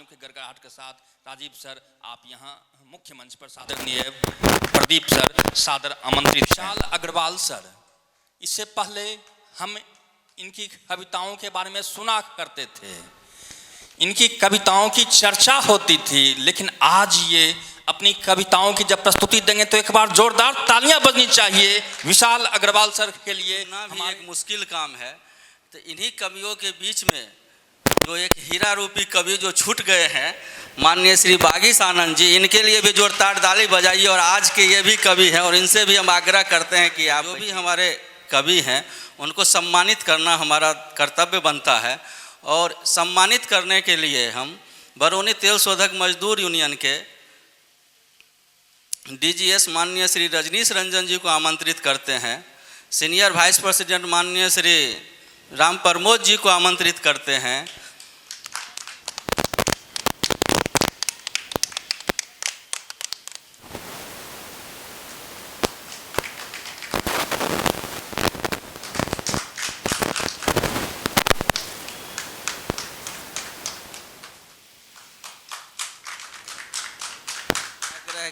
तालियों के गड़गड़ाहट के साथ राजीव सर आप यहाँ मुख्य मंच पर आदरणीय प्रदीप सर सादर आमंत्रित। विशाल अग्रवाल सर, इससे पहले हम इनकी कविताओं के बारे में सुना करते थे, इनकी कविताओं की चर्चा होती थी, लेकिन आज ये अपनी कविताओं की जब प्रस्तुति देंगे तो एक बार जोरदार तालियां बजनी चाहिए विशाल अग्रवाल सर के लिए। हमारा एक मुश्किल काम है, तो इन्हीं कवियों के बीच में जो एक हीरा रूपी कवि जो छूट गए हैं माननीय श्री बागीश आनंद जी, इनके लिए भी जोरदार ताली बजाइए। और आज के ये भी कवि हैं और इनसे भी हम आग्रह करते हैं कि आप जो भी हमारे कवि हैं उनको सम्मानित करना हमारा कर्तव्य बनता है। और सम्मानित करने के लिए हम बरौनी तेल शोधक मजदूर यूनियन के डीजीएस माननीय श्री रजनीश रंजन जी को आमंत्रित करते हैं। सीनियर वाइस प्रेसिडेंट माननीय श्री राम प्रमोद जी को आमंत्रित करते हैं।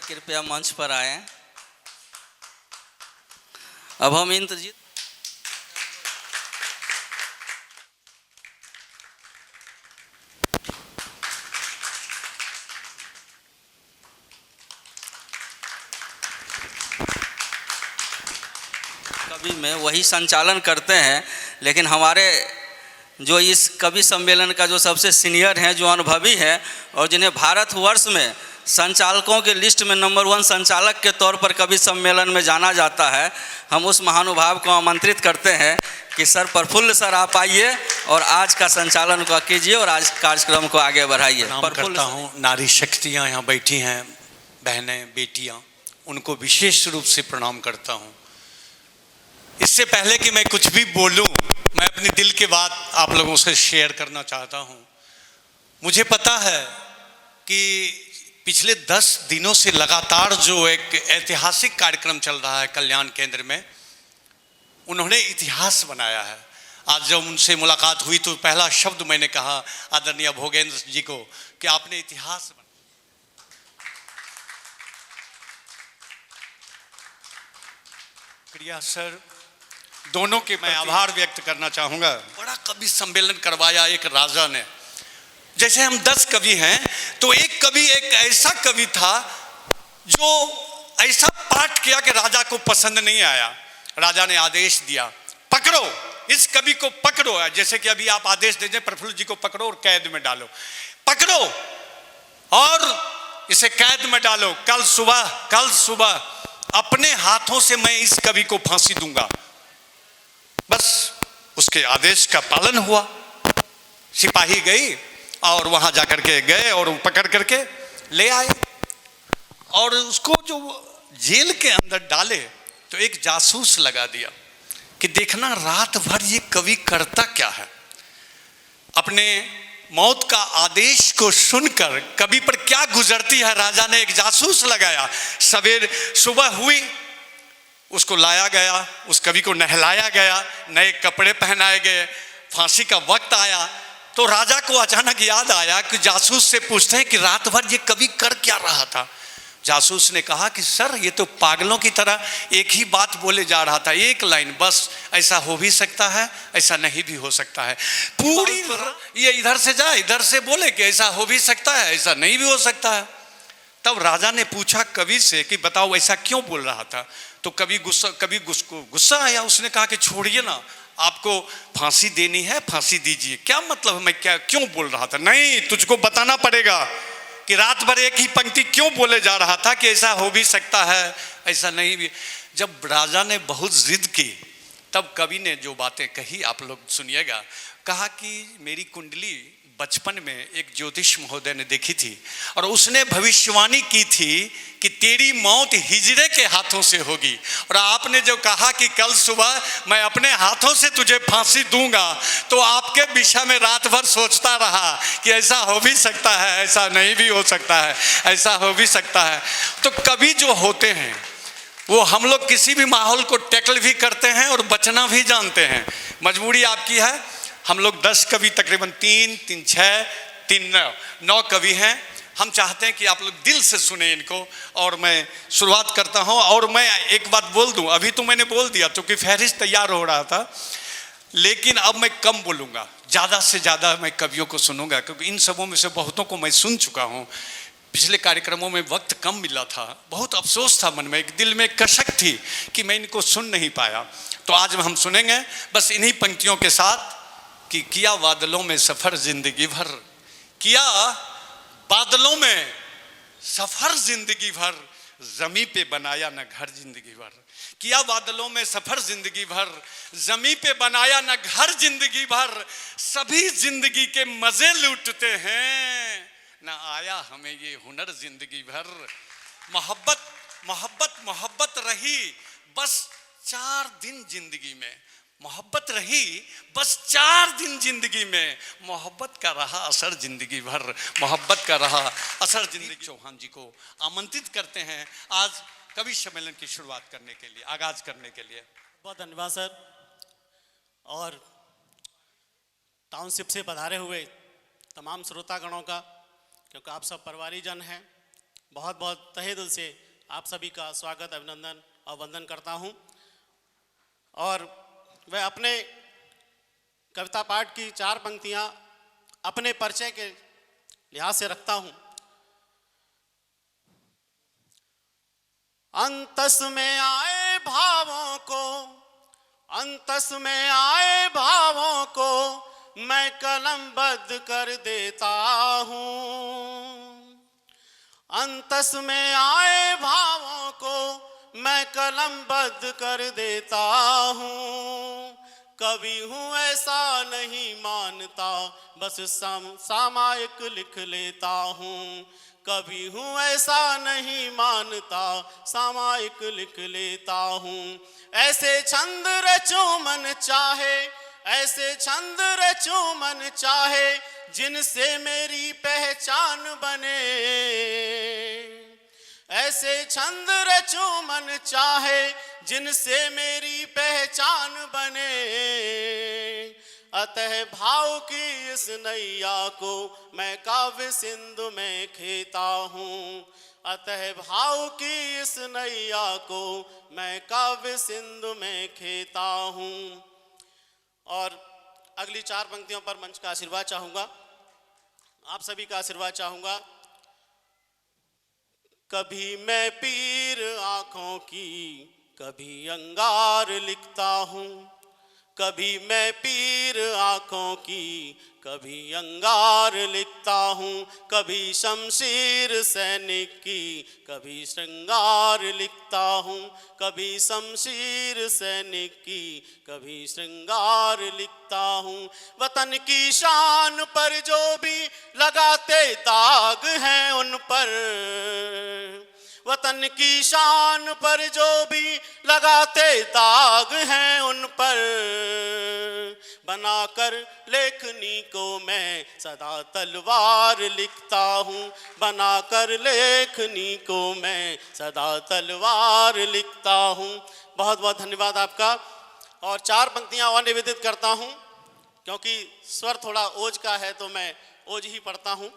कृपया मंच पर आए। अब हम इंद्रजीत कवि में वही संचालन करते हैं, लेकिन हमारे जो इस कवि सम्मेलन का जो सबसे सीनियर हैं, जो अनुभवी हैं और जिन्हें भारतवर्ष में संचालकों के लिस्ट में नंबर 1 संचालक के तौर पर कवि सम्मेलन में जाना जाता है, हम उस महानुभाव को आमंत्रित करते हैं कि सर प्रफुल्ल सर आप आइए और आज का संचालन को कीजिए और आज कार्यक्रम को आगे बढ़ाइए। करता हूँ नारी शक्तियाँ यहाँ बैठी हैं, बहनें बेटियाँ, उनको विशेष रूप से प्रणाम करता हूँ। इससे पहले कि मैं कुछ भी बोलूँ, मैं अपनी दिल की बात आप लोगों से शेयर करना चाहता हूँ। मुझे पता है कि पिछले 10 दिनों से लगातार जो एक ऐतिहासिक कार्यक्रम चल रहा है कल्याण केंद्र में, उन्होंने इतिहास बनाया है। आज जब उनसे मुलाकात हुई तो पहला शब्द मैंने कहा आदरणीय भोगेंद्र जी को कि आपने इतिहास बनाया। प्रिया सर, दोनों के मैं आभार व्यक्त करना चाहूँगा। बड़ा कवि सम्मेलन करवाया एक राजा ने। जैसे हम 10 कवि हैं तो एक कवि एक ऐसा कवि था जो ऐसा पाठ किया कि राजा को पसंद नहीं आया। राजा ने आदेश दिया, पकड़ो इस कवि को, पकड़ो। जैसे कि अभी आप आदेश दे दें प्रफुल्ल जी को पकड़ो और कैद में डालो, पकड़ो और इसे कैद में डालो। कल सुबह अपने हाथों से मैं इस कवि को फांसी दूंगा। बस उसके आदेश का पालन हुआ। सिपाही गई और वहां जाकर के गए और पकड़ करके ले आए और उसको जो जेल के अंदर डाले तो एक जासूस लगा दिया कि देखना रात भर ये कवि करता क्या है। अपने मौत का आदेश को सुनकर कवि पर क्या गुजरती है, राजा ने एक जासूस लगाया। सुबह हुई, उसको लाया गया, उस कवि को नहलाया गया, नए कपड़े पहनाए गए। फांसी का वक्त आया तो राजा को अचानक याद आया कि जासूस से पूछते हैं कि रात भर ये कवि कर क्या रहा था। जासूस ने कहा कि सर ये तो पागलों की तरह एक ही बात बोले जा रहा था, एक लाइन बस, ऐसा हो भी सकता है, ऐसा नहीं भी हो सकता है। पूरी ये इधर से जाए इधर से बोले कि ऐसा हो भी सकता है, ऐसा नहीं भी हो सकता है। तब राजा ने पूछा कवि से कि बताओ ऐसा क्यों बोल रहा था। तो कवि को गुस्सा आया। उसने कहा कि छोड़िए ना, आपको फांसी देनी है, फांसी दीजिए। क्या मतलब, मैं क्यों बोल रहा था? नहीं, तुझको बताना पड़ेगा कि रात भर एक ही पंक्ति क्यों बोले जा रहा था कि ऐसा हो भी सकता है, ऐसा नहीं भी। जब राजा ने बहुत जिद की तब कवि ने जो बातें कही आप लोग सुनिएगा। कहा कि मेरी कुंडली बचपन में एक ज्योतिष महोदय ने देखी थी और उसने भविष्यवाणी की थी कि तेरी मौत हिजड़े के हाथों से होगी। और आपने जो कहा कि कल सुबह मैं अपने हाथों से तुझे फांसी दूंगा, तो आपके विषय में रात भर सोचता रहा कि ऐसा हो भी सकता है, ऐसा नहीं भी हो सकता है, ऐसा हो भी सकता है। तो कवि जो होते हैं वो हम लोग किसी भी माहौल को टैकल भी करते हैं और बचना भी जानते हैं। मजबूरी आपकी है। हम लोग 10 कवि तकरीबन 3, 6 नौ कवि हैं। हम चाहते हैं कि आप लोग दिल से सुने इनको, और मैं शुरुआत करता हूं। और मैं एक बात बोल दूं, अभी तो मैंने बोल दिया क्योंकि फहरिस्त तैयार हो रहा था, लेकिन अब मैं कम बोलूंगा, ज़्यादा से ज़्यादा मैं कवियों को सुनूंगा, क्योंकि इन सबों में से बहुतों को मैं सुन चुका हूं। पिछले कार्यक्रमों में वक्त कम मिला था, बहुत अफसोस था मन में, एक दिल में कशक थी कि मैं इनको सुन नहीं पाया। तो आज हम सुनेंगे बस इन्हीं पंक्तियों के साथ कि किया बादलों में सफ़र जिंदगी भर, किया बादलों में सफ़र जिंदगी भर, ज़मी पे बनाया न घर जिंदगी भर। किया बादलों में सफ़र जिंदगी भर, ज़मी पे बनाया न घर जिंदगी भर, सभी जिंदगी के मज़े लूटते हैं, न आया हमें ये हुनर जिंदगी भर। मोहब्बत मोहब्बत मोहब्बत रही बस 4 दिन जिंदगी में, मोहब्बत रही बस 4 दिन जिंदगी में, मोहब्बत का रहा असर जिंदगी भर, मोहब्बत का रहा असर जिंदगी। चौहान जी को आमंत्रित करते हैं आज कवि सम्मेलन की शुरुआत करने के लिए, आगाज करने के लिए। बहुत धन्यवाद सर। और टाउनशिप से पधारे हुए तमाम श्रोतागणों का, क्योंकि आप सब परिवारीजन हैं, बहुत बहुत तहे दिल से आप सभी का स्वागत, अभिनंदन और वंदन करता हूं। और वह अपने कविता पाठ की 4 पंक्तियां अपने परिचय के लिहाज से रखता हूं। अंतस में आए भावों को, अंतस में आए भावों को मैं कलमबद्ध कर देता हूँ। अंतस में आए भावों को मैं कलमबद्ध कर देता हूँ। कवि हूँ ऐसा नहीं मानता, बस सामायिक लिख लेता हूँ। कवि हूँ ऐसा नहीं मानता, सामायिक लिख लेता हूँ। ऐसे छंद रचो मन चाहे, ऐसे छंद रचो मन चाहे, जिनसे मेरी पहचान बने। ऐसे छंद रचो मन चाहे, जिनसे मेरी पहचान बने। अतः भाव की इस नैया को मैं काव्य सिंधु में खेता हूँ। अतः भाव की इस नैया को मैं काव्य सिंधु में खेता हूँ। और अगली 4 पंक्तियों पर मंच का आशीर्वाद चाहूँगा, आप सभी का आशीर्वाद चाहूँगा। कभी मैं पीर आँखों की, कभी अंगार लिखता हूँ। कभी मैं पीर आँखों की, कभी अंगार लिखता हूँ। कभी शमशीर सैनिक की, कभी श्रृंगार लिखता हूँ। कभी शमशीर सैनिक की, कभी श्रृंगार लिखता हूँ। वतन की शान पर जो भी लगाते दाग हैं उन पर, वतन की शान पर जो भी लगाते दाग हैं उन पर, बनाकर लेखनी को मैं सदा तलवार लिखता हूँ। बनाकर लेखनी को मैं सदा तलवार लिखता हूँ। बहुत बहुत धन्यवाद आपका। और 4 पंक्तियाँ और निवेदित करता हूँ, क्योंकि स्वर थोड़ा ओज का है तो मैं ओज ही पढ़ता हूँ।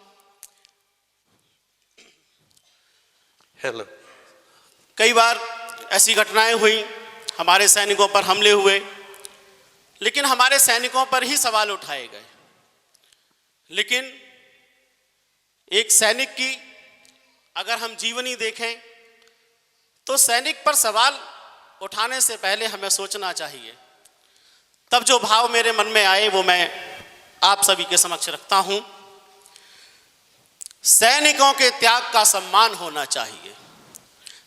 हेलो। कई बार ऐसी घटनाएं हुई, हमारे सैनिकों पर हमले हुए, लेकिन हमारे सैनिकों पर ही सवाल उठाए गए। लेकिन एक सैनिक की अगर हम जीवनी देखें तो सैनिक पर सवाल उठाने से पहले हमें सोचना चाहिए। तब जो भाव मेरे मन में आए वो मैं आप सभी के समक्ष रखता हूं। सैनिकों के त्याग का सम्मान होना चाहिए।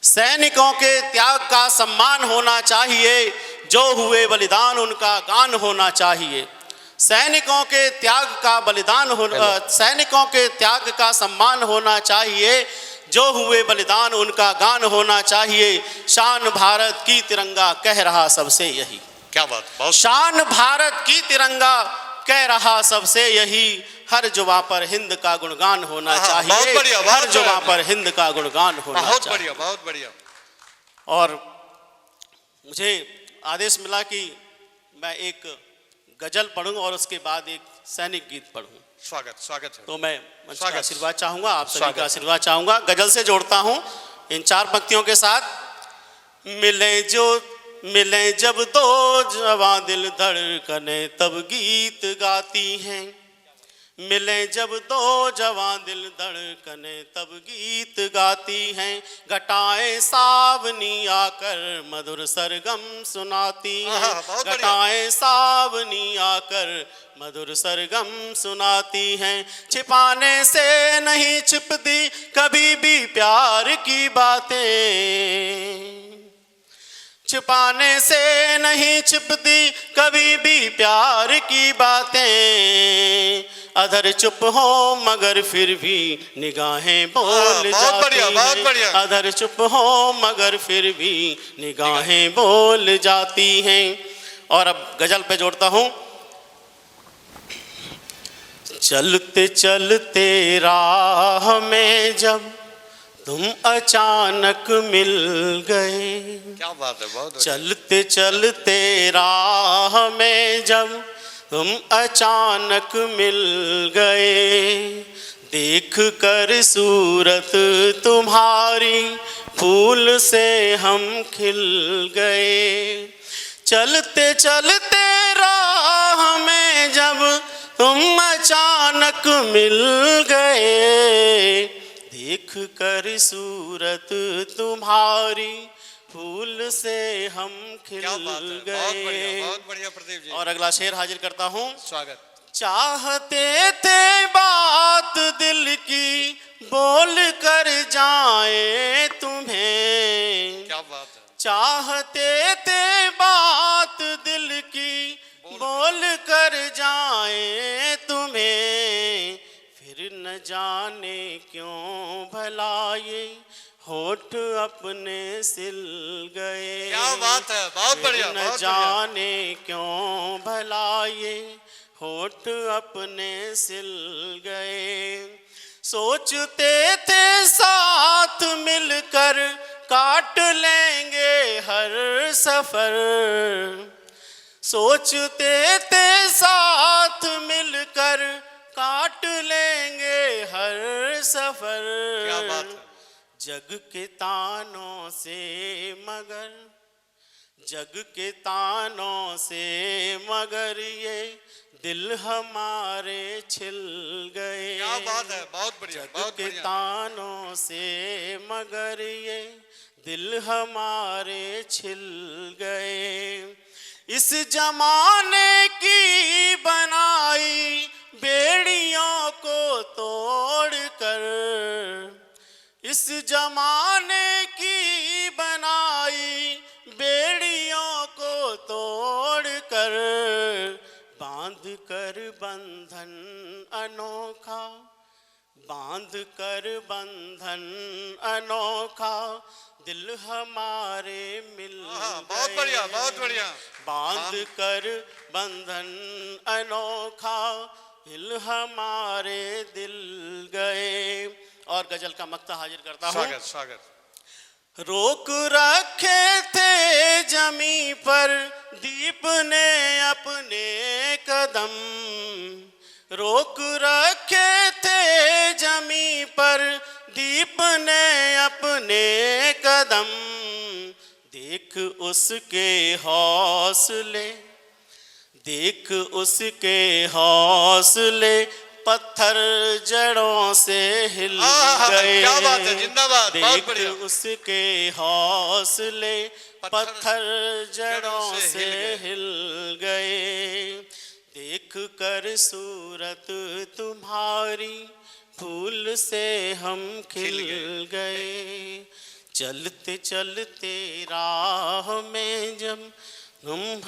सैनिकों के त्याग का सम्मान होना चाहिए, जो हुए बलिदान उनका गान होना चाहिए। सैनिकों के त्याग का बलिदान होना, सैनिकों के त्याग का सम्मान होना चाहिए, जो हुए बलिदान उनका गान होना चाहिए। शान भारत की तिरंगा कह रहा सबसे यही। क्या बात, बहुत शान भारत की तिरंगा कह रहा सबसे यही। हर जुबा पर हिंद का गुणगान होना चाहिए। बहुत बढ़िया, बहुत हर जुबा पर हिंद का गुणगान होना बहुत चाहिए। बढ़िया, बहुत बढ़िया। और मुझे आदेश मिला कि मैं एक गजल पढ़ूं और उसके बाद एक सैनिक गीत पढ़ूं। स्वागत स्वागत है। तो मैं मंच का स्वागत। आशीर्वाद चाहूंगा, आप सभी स्वागत का है। आशीर्वाद चाहूंगा। गजल से जोड़ता हूं इन 4 पंक्तियों के साथ। मिले जब दो जवां दिल धड़कने तब गीत गाती हैं। मिले जब दो जवां दिल धड़कने तब गीत गाती हैं। घटाएं सावनी आकर मधुर सरगम सुनाती हैं। बहुत बढ़िया। घटाएं सावनी आकर मधुर सरगम सुनाती हैं। छिपाने से नहीं छिपती कभी भी प्यार की बातें। छिपाने से नहीं छिपती कभी भी प्यार की बातें। अधर चुप हो मगर फिर भी निगाहें बोल बहुत बढ़िया, जाती बहुत हैं। बढ़िया। अधर चुप हो मगर फिर भी निगाहें बोल जाती हैं। और अब गजल पे जोड़ता हूं। चलते चलते राह में जब तुम अचानक मिल गए। क्या बात है, बहुत बढ़िया। चलते चलते राह में जब तुम अचानक मिल गए। देख कर सूरत तुम्हारी फूल से हम खिल गए। चलते चलते राह में जब तुम अचानक मिल गए। देख कर सूरत तुम्हारी फूल से हम खिल क्या बात है, गए। बहुत बढ़िया प्रदीप जी। और अगला शेर हाजिर करता हूँ। स्वागत। चाहते थे बात दिल की बोल कर जाए तुम्हें। क्या बात है। चाहते थे बात दिल की बोल कर जाए तुम्हें। फिर न जाने क्यों भला ये होठ अपने सिल गए। क्या बात है, बहुत बढ़िया, फिर न बहुत बढ़िया। जाने क्यों भला ये होठ अपने सिल गए। सोचते थे साथ मिलकर काट लेंगे हर सफर। सोचते थे साथ मिलकर काट लेंगे हर सफर। क्या बात है। जग के तानों से मगर, जग के तानों से मगर ये दिल हमारे छिल गए। क्या बात है, बहुत बढ़िया, जग बहुत के बढ़िया। तानों से मगर ये दिल हमारे छिल गए। इस जमाने की बनाई बेड़ियों को तोड़कर। इस जमाने की बनाई बेड़ियों को तोड़कर। बांध कर बंधन अनोखा, बांध कर बंधन अनोखा दिल हमारे मिल बहुत बढ़िया, बहुत बढ़िया। बांध कर बंधन अनोखा दिल हमारे दिल गए। और गजल का मक्ता हाजिर करता हूँ। स्वागत स्वागत। रोक रखे थे जमी पर दीप ने अपने कदम। रोक रखे थे जमी पर दीप ने अपने कदम। देख उसके हौसले, देख उसके हौसले पत्थर जड़ों से हिल गए। क्या बात है, जिंदाबाद, बहुत देख बढ़िया। उसके हौसले पत्थर जड़ों से हिल गए। देख कर सूरत तुम्हारी फूल से हम खिल गए। चलते चलते राह में जब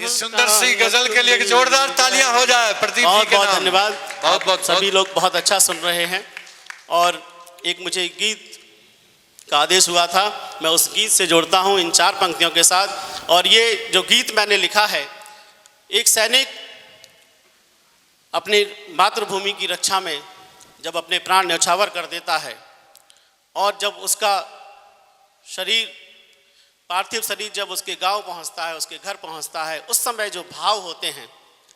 इस सुंदर सी गजल के लिए एक जोरदार तालियां हो जाए प्रदीप जी के नाम। बहुत धन्यवाद। बहुत बहुत सभी लोग बहुत अच्छा सुन रहे हैं। और एक मुझे गीत का आदेश हुआ था, मैं उस गीत से जोड़ता हूं इन 4 पंक्तियों के साथ। और ये जो गीत मैंने लिखा है, एक सैनिक अपनी मातृभूमि की रक्षा में जब अपने प्राण न्यौछावर कर देता है और जब उसका शरीर, पार्थिव शरीर जब उसके गांव पहुंचता है, उसके घर पहुंचता है, उस समय जो भाव होते हैं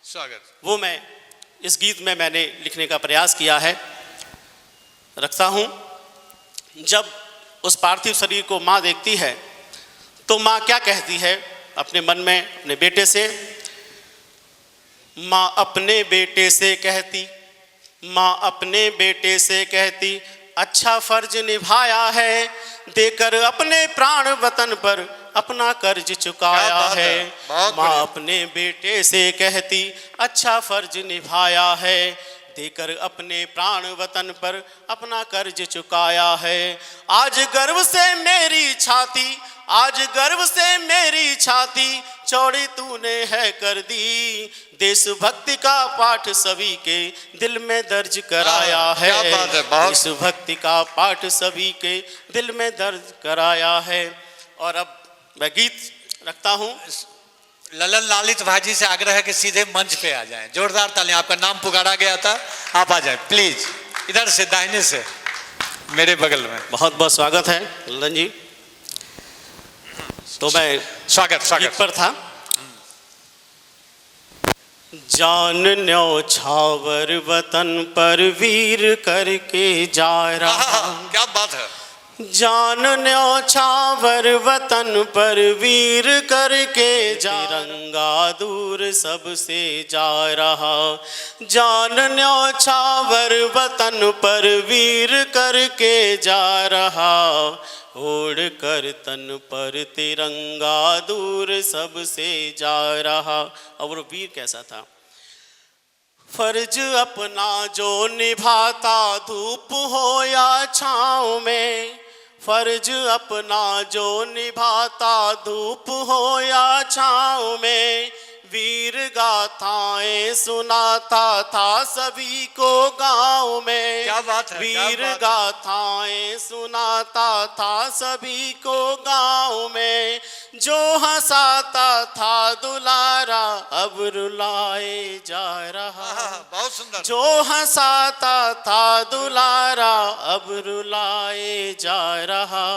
स्वागत। वो मैं इस गीत में मैंने लिखने का प्रयास किया है, रखता हूँ। जब उस पार्थिव शरीर को माँ देखती है तो माँ क्या कहती है अपने मन में अपने बेटे से? माँ अपने बेटे से कहती, माँ अपने बेटे से कहती, अच्छा फर्ज निभाया है, देकर अपने प्राण वतन पर अपना कर्ज चुकाया है। माँ अपने बेटे से कहती, अच्छा फर्ज निभाया है, देकर अपने प्राण वतन पर अपना कर्ज चुकाया है। आज गर्व से मेरी छाती, आज गर्व से मेरी छाती चौड़ी तूने है कर दी, देशभक्ति का पाठ सभी के दिल में दर्ज कराया है। देशभक्ति का पाठ सभी के दिल में दर्ज कराया है। और अब मैं गीत रखता हूँ। ललन लालित भाजी से आग्रह है कि सीधे मंच पे आ जाएं। जोरदार तालियां। आपका नाम पुकारा गया था, आप आ जाएं प्लीज। इधर से दाहिने से, मेरे बगल में। बहुत बहुत स्वागत है ललन जी। तो मैं स्वागत गीत पर था। जान न्यौछावर वतन पर वीर करके जा रहा। क्या बात है। जान न्यौछावर वतन पर वीर करके जा, तिरंगा दूर सबसे जा रहा। जान न्यौछावर वतन पर वीर करके जा रहा, ओढ़ कर तन पर तिरंगा दूर सबसे जा रहा। और वो वीर कैसा था? फर्ज अपना जो निभाता धूप हो या छाँव में, फर्ज अपना जो निभाता धूप हो या छाँव में, वीर गाथाएं सुनाता था सभी को गाँव में। क्या बात है। वीर गाथाएं सुनाता था सभी को गाँव में, जो हंसाता था दुलारा अब रुलाए जा रहा। बहुत सुंदर। जो हंसाता था दुलारा अब रुलाए जा रहा,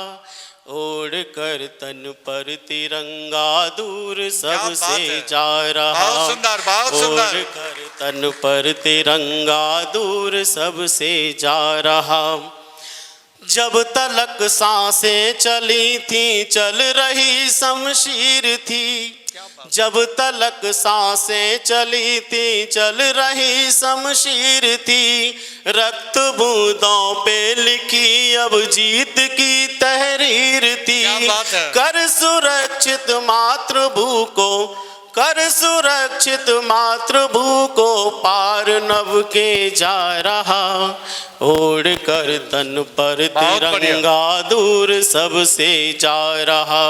ओढ़ कर तन पर तिरंगा दूर सबसे जा रहा। बहुत सुंदर, बहुत सुंदर। ओढ़ कर तन पर तिरंगा दूर सबसे जा रहा। जब तलक सांसें चली थी चल रही शमशीर थी, जब तलक सांसें चली थी चल रही शमशीर थी, रक्त बूंदों पे लिखी अब जीत की तहरीर थी। कर सुरक्षित मातृभू को, कर सुरक्षित मातृभू को पार नभ के जा रहा, ओढ़ कर तन पर तिरंगा दूर सबसे जा रहा,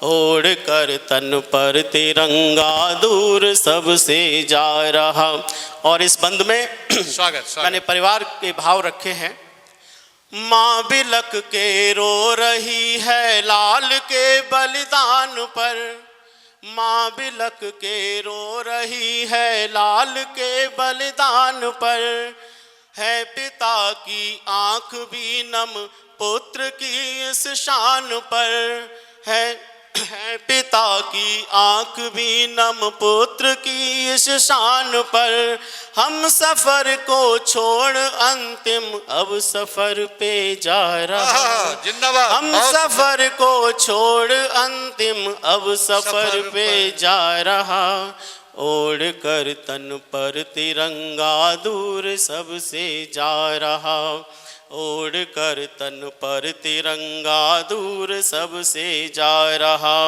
ओढ़ कर तन पर तिरंगा दूर सबसे जा रहा। और इस बंद में स्वागत मैंने परिवार के भाव रखे हैं। माँ बिलक के रो रही है लाल के बलिदान पर, माँ बिलक के रो रही है लाल के बलिदान पर, है पिता की आंख भी नम पुत्र की इस शान पर, है पिता की आंख भी नम पुत्र की इस शान पर। हम सफर को छोड़ अंतिम अब सफर पे जा रहा। जिंदाबाद। हम सफर को छोड़ अंतिम अब सफर पे जा रहा, ओढ़ कर तन पर तिरंगा दूर सबसे जा रहा, ओढ़ कर तन पर तिरंगा दूर सबसे जा रहा।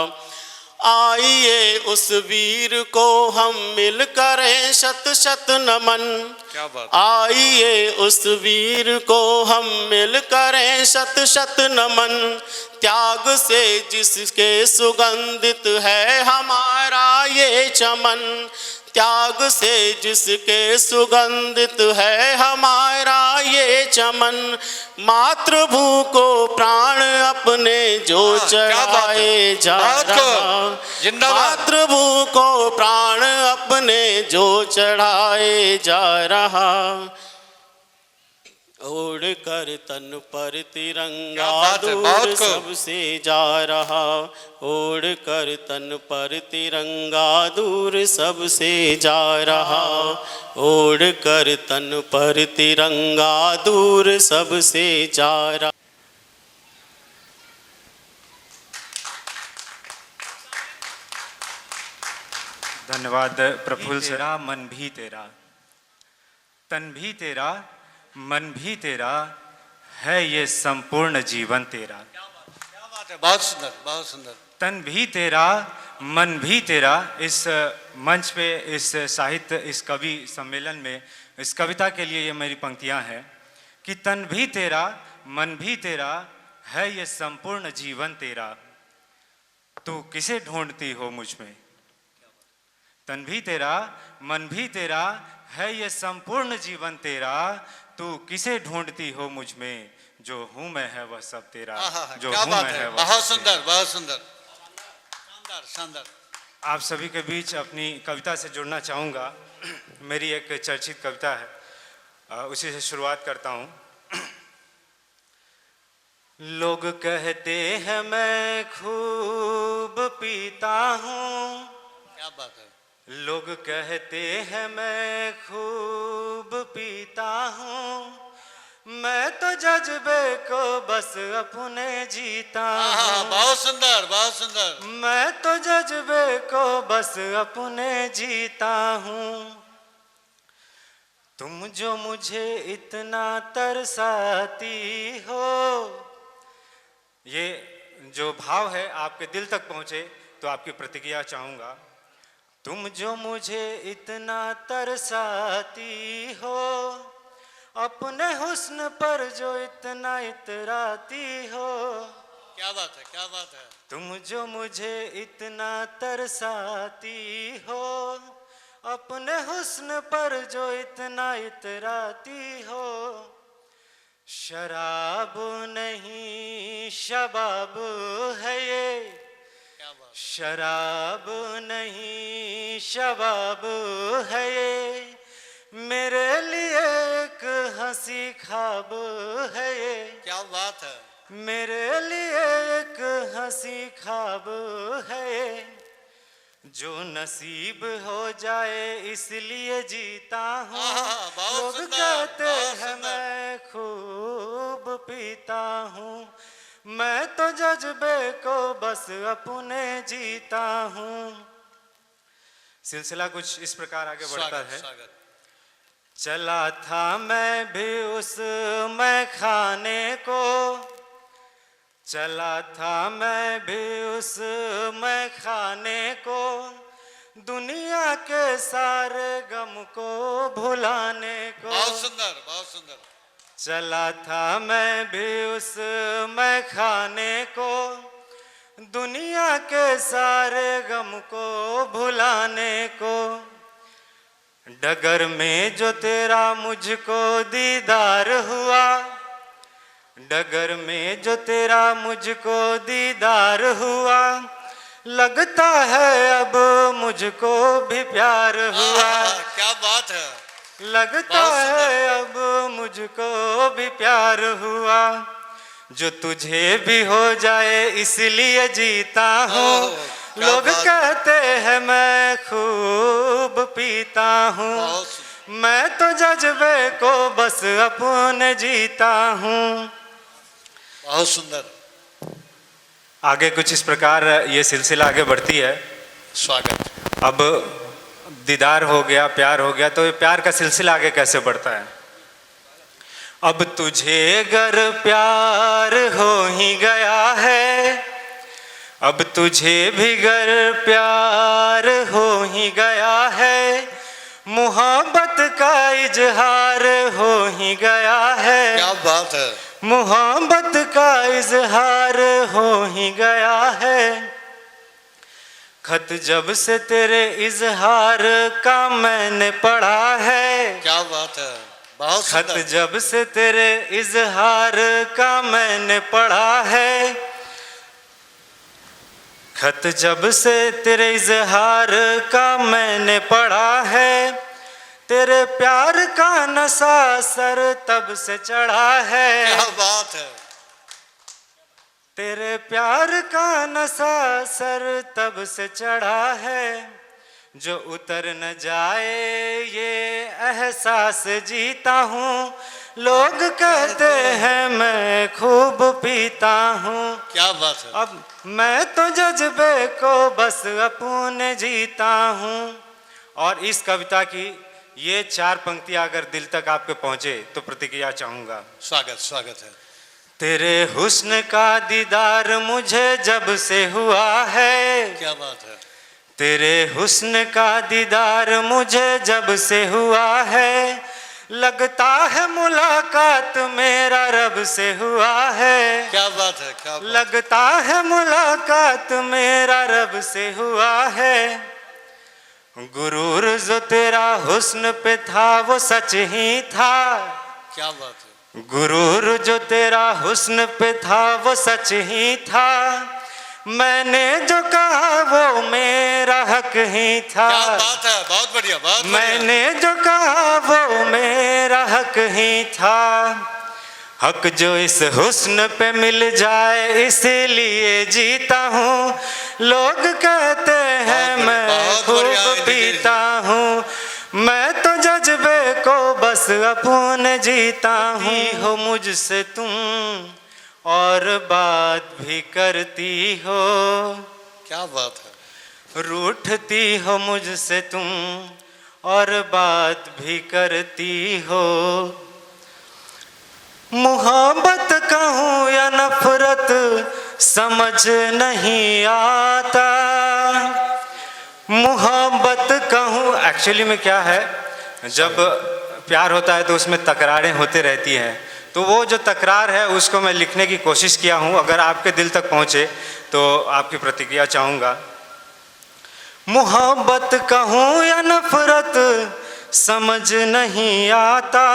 आइए उस वीर को हम मिल करें शत शत नमन। क्या बात। आइए उस वीर को हम मिल करें शत शत नमन, त्याग से जिसके सुगंधित है हमारा ये चमन, त्याग से जिसके सुगंधित है हमारा ये चमन, मातृभू को प्राण अपने जो चढ़ाए जा रहा, मातृभू को प्राण अपने जो चढ़ाए जा रहा। ओढ़ कर तन पर तिरंगा क्या बात है, दूर बहुत खूब। सबसे जा रहा, ओढ़ कर तन पर तिरंगा दूर सबसे जा रहा, ओढ़ कर तन पर तिरंगा दूर सबसे जा रहा। धन्यवाद प्रफुल्ल सर। तेरा मन भी तेरा, तन भी तेरा, मन भी तेरा, है ये संपूर्ण जीवन तेरा। क्या बात है, बहुत सुंदर, बहुत सुंदर। तन भी तेरा, मन भी तेरा। इस मंच पे, इस साहित्य, इस कवि सम्मेलन में, इस कविता के लिए ये मेरी पंक्तियां हैं कि तन भी तेरा, मन भी तेरा, है ये संपूर्ण जीवन तेरा। तू किसे ढूंढती हो मुझ में। तन भी तेरा, मन भी तेरा, है ये संपूर्ण जीवन तेरा। तू किसे ढूंढती हो मुझ में, जो हूं मैं है वह सब तेरा। जो क्या हूं बात मैं है, है वह बहुत सब सुंदर, तेरा। बहुत सुंदर, शानदार, शानदार। आप सभी के बीच अपनी कविता से जुड़ना चाहूँगा। मेरी एक चर्चित कविता है, उसी से शुरुआत करता हूँ। लोग कहते हैं मैं खूब पीता हूँ, क्या बात है। लोग कहते हैं मैं खूब पीता हूँ, मैं तो जज्बे को बस अपने जीता हूँ। बहुत सुंदर, बहुत सुंदर। मैं तो जज्बे को बस अपने जीता हूँ। तुम जो मुझे इतना तरसाती हो, ये जो भाव है आपके दिल तक पहुँचे तो आपकी प्रतिक्रिया चाहूँगा। तुम जो मुझे इतना तरसाती हो, अपने हुस्न पर जो इतना इतराती हो। क्या बात है, क्या बात है। तुम जो मुझे इतना तरसाती हो, अपने हुस्न पर जो इतना इतराती हो। शराब नहीं शबाब है ये, क्या बात। शराब नहीं शबाब है ये, मेरे लिए एक हंसी ख्वाब है ये। क्या बात है। मेरे लिए एक हंसी ख्वाब है ये, जो नसीब हो जाए इसलिए जीता हूँ। बहुत लोग सुंदर, कहते बहुत हैं सुंदर। मैं खूब पीता हूँ, मैं तो जज्बे को बस अपने जीता हूँ। सिलसिला कुछ इस प्रकार आगे बढ़ता स्वागत, है। स्वागत। चला था मैं भी उस मैं खाने को, चला था मैं भी उस मैं खाने को, दुनिया के सारे गम को भुलाने को। बहुत सुंदर, बहुत सुंदर। चला था मैं भी उस मैं खाने को, दुनिया के सारे गम को भुलाने को। डगर में जो तेरा मुझको दीदार हुआ, डगर में जो तेरा मुझको दीदार हुआ, लगता है अब मुझको भी प्यार हुआ। क्या बात है। लगता बहुत सुंदर। है अब मुझको भी प्यार हुआ, जो तुझे भी हो जाए इसलिए जीता हूँ। क्या लोग बात है। कहते हैं मैं खूब पीता हूँ, बहुत सुंदर। मैं तो जज्बे को बस अपने जीता हूँ। बहुत सुंदर। आगे कुछ इस प्रकार ये सिलसिला आगे बढ़ती है। स्वागत। अब दीदार हो गया, प्यार हो गया, तो ये प्यार का सिलसिला आगे कैसे बढ़ता है। अब तुझे अगर प्यार हो ही गया है, अब तुझे भी गर प्यार हो ही गया है, मोहब्बत का इजहार हो ही गया है। क्या बात है। मोहब्बत का इजहार हो ही गया है। खत जब से तेरे इजहार का मैंने पढ़ा है, क्या बात है। बहुत खत सुंदर। जब से तेरे इजहार का मैंने पढ़ा है, खत जब से तेरे इजहार का मैंने पढ़ा है, तेरे प्यार का नशा सर तब से चढ़ा है। क्या बात है। तेरे प्यार का नशा सर तब से चढ़ा है, जो उतर न जाए ये एहसास जीता हूँ। लोग कहते हैं मैं खूब पीता हूँ। क्या बात है। अब मैं तो जज्बे को बस अपने जीता हूँ। और इस कविता की ये 4 पंक्तियाँ अगर दिल तक आपके पहुँचे तो प्रतिक्रिया चाहूँगा। स्वागत स्वागत है। तेरे हुस्न का दीदार मुझे जब से हुआ है। क्या बात है। तेरे हुस्न का दीदार मुझे जब से हुआ है, लगता है मुलाकात मेरा रब से हुआ है। क्या बात है। क्या बात। लगता है मुलाकात मेरा रब से हुआ है। गुरूर जो तेरा हुस्न पे था वो सच ही था। क्या बात है। गुरूर जो तेरा हुस्न पे था वो सच ही था। मैंने जो कहा वो मेरा हक ही था। क्या बात है। बहुत बढ़िया बहुत बढ़िया। मैंने जो कहा वो मेरा हक ही था। हक जो इस हुस्न पे मिल जाए इसलिए जीता हूँ। लोग कहते हैं मैं बहुत बढ़िया, खूब पीता हूँ। मैं तो जज्बे को बस अपने जीता हूँ। हो मुझसे तुम और बात भी करती हो। क्या बात है। रूठती हो मुझसे तुम और बात भी करती हो। मोहब्बत कहूँ या नफरत समझ नहीं आता। मोहब्बत कहूँ, एक्चुअली में क्या है, जब प्यार होता है तो उसमें तकरारें होते रहती हैं। तो वो जो तकरार है उसको मैं लिखने की कोशिश किया हूँ। अगर आपके दिल तक पहुँचे तो आपकी प्रतिक्रिया चाहूँगा। मोहब्बत कहूँ या नफरत समझ नहीं आता।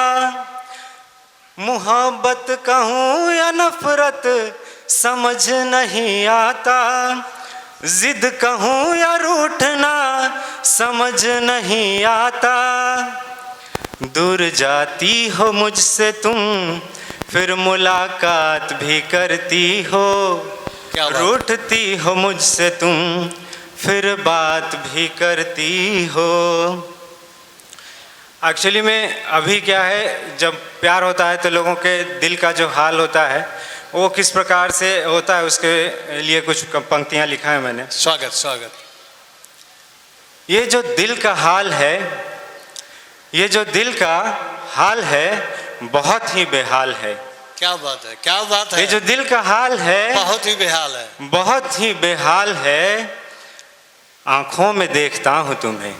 मोहब्बत कहूँ या नफरत समझ नहीं आता। जिद कहूँ या रूठना समझ नहीं आता। दूर जाती हो मुझसे तुम फिर मुलाकात भी करती हो। क्या बात। रूठती हो मुझसे तुम फिर बात भी करती हो। एक्चुअली में अभी क्या है, जब प्यार होता है तो लोगों के दिल का जो हाल होता है वो किस प्रकार से होता है, उसके लिए कुछ पंक्तियाँ लिखा है मैंने। स्वागत स्वागत। ये जो दिल का हाल है, ये जो दिल का हाल है बहुत ही बेहाल है। क्या बात है। क्या बात है। ये जो दिल का हाल है बहुत ही बेहाल है। बहुत ही बेहाल है। आंखों में देखता हूँ तुम्हें,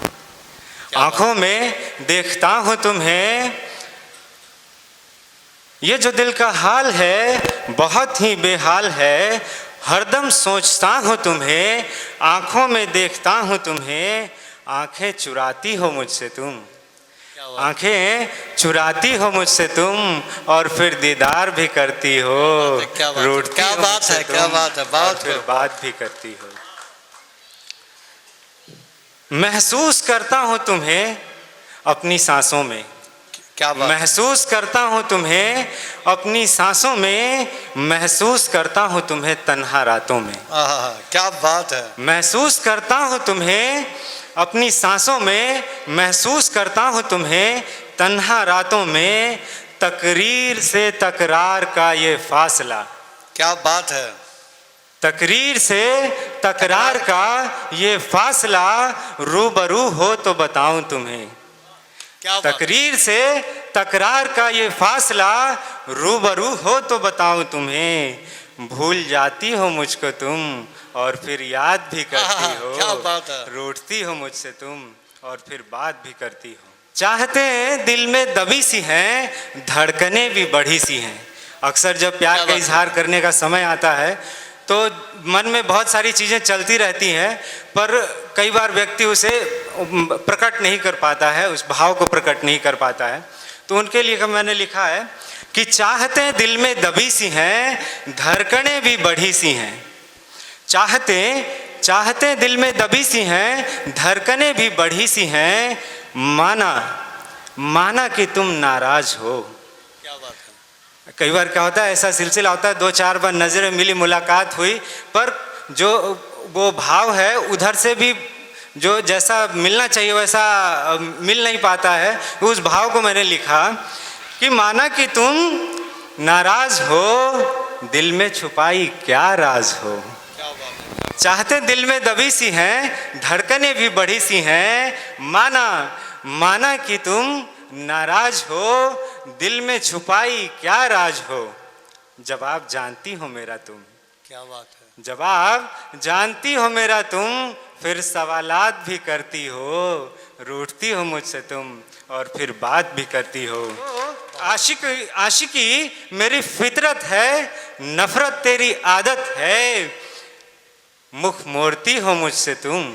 आंखों में देखता हूँ तुम्हें। ये जो दिल का हाल है बहुत ही बेहाल है। हरदम सोचता हूँ तुम्हें, आंखों में देखता हूँ तुम्हें। आंखें चुराती हो मुझसे तुम, आंखें चुराती हो मुझसे तुम और फिर दीदार भी करती हो। क्या बात है। रूठती क्या हो बात मुझसे है। क्या तुम बात है। और बहुत फिर बात भी करती हो। महसूस करता हूँ तुम्हें अपनी सांसों में। क्या बात। महसूस करता हूँ तुम्हें अपनी सांसों में। महसूस करता हूँ तुम्हें तन्हा रातों में। आहा, क्या बात है। महसूस करता हूँ तुम्हें अपनी सांसों में। महसूस करता हूँ तुम्हें तन्हा रातों में। तकरीर से तकरार का ये फासला। क्या बात है। तकरीर से तकरार का ये फासला। रूबरू हो तो बताऊं तुम्हें। क्या बात। तकरीर से तकरार का ये फासला। रूबरू हो तो बताऊं तुम्हें। भूल जाती हो मुझको तुम और फिर याद भी करती हो। क्या बात है। रूठती हो मुझसे तुम और फिर बात भी करती हो। चाहते दिल में दबी सी हैं, धड़कनें भी बढ़ी सी हैं। अक्सर जब प्यार का इजहार करने का समय आता है तो मन में बहुत सारी चीज़ें चलती रहती हैं, पर कई बार व्यक्ति उसे प्रकट नहीं कर पाता है, उस भाव को प्रकट नहीं कर पाता है। तो उनके लिए मैंने लिखा है कि चाहते दिल में दबी सी हैं, धड़कनें भी बढ़ी सी हैं। चाहते दिल में दबी सी हैं, धड़कनें भी बढ़ी सी हैं। माना माना कि तुम नाराज हो। क्या बात है। कई बार क्या होता है, ऐसा सिलसिला होता है, 2-4 बार नज़रें मिली, मुलाकात हुई, पर जो वो भाव है उधर से भी जो जैसा मिलना चाहिए वैसा मिल नहीं पाता है। उस भाव को मैंने लिखा कि माना कि तुम नाराज हो, दिल में छुपाई क्या राज हो। क्या बात है। चाहते दिल में दबी सी हैं, धड़कनें भी बढ़ी सी हैं, माना कि तुम नाराज हो, दिल में छुपाई क्या राज हो। जवाब जानती हो मेरा तुम, क्या बात है। जवाब जानती हो मेरा तुम, फिर सवालात भी करती हो, रूठती हो मुझसे तुम और फिर बात भी करती हो। आशिकी मेरी फितरत है, नफरत तेरी आदत है। मुख मोड़ती हो मुझसे तुम,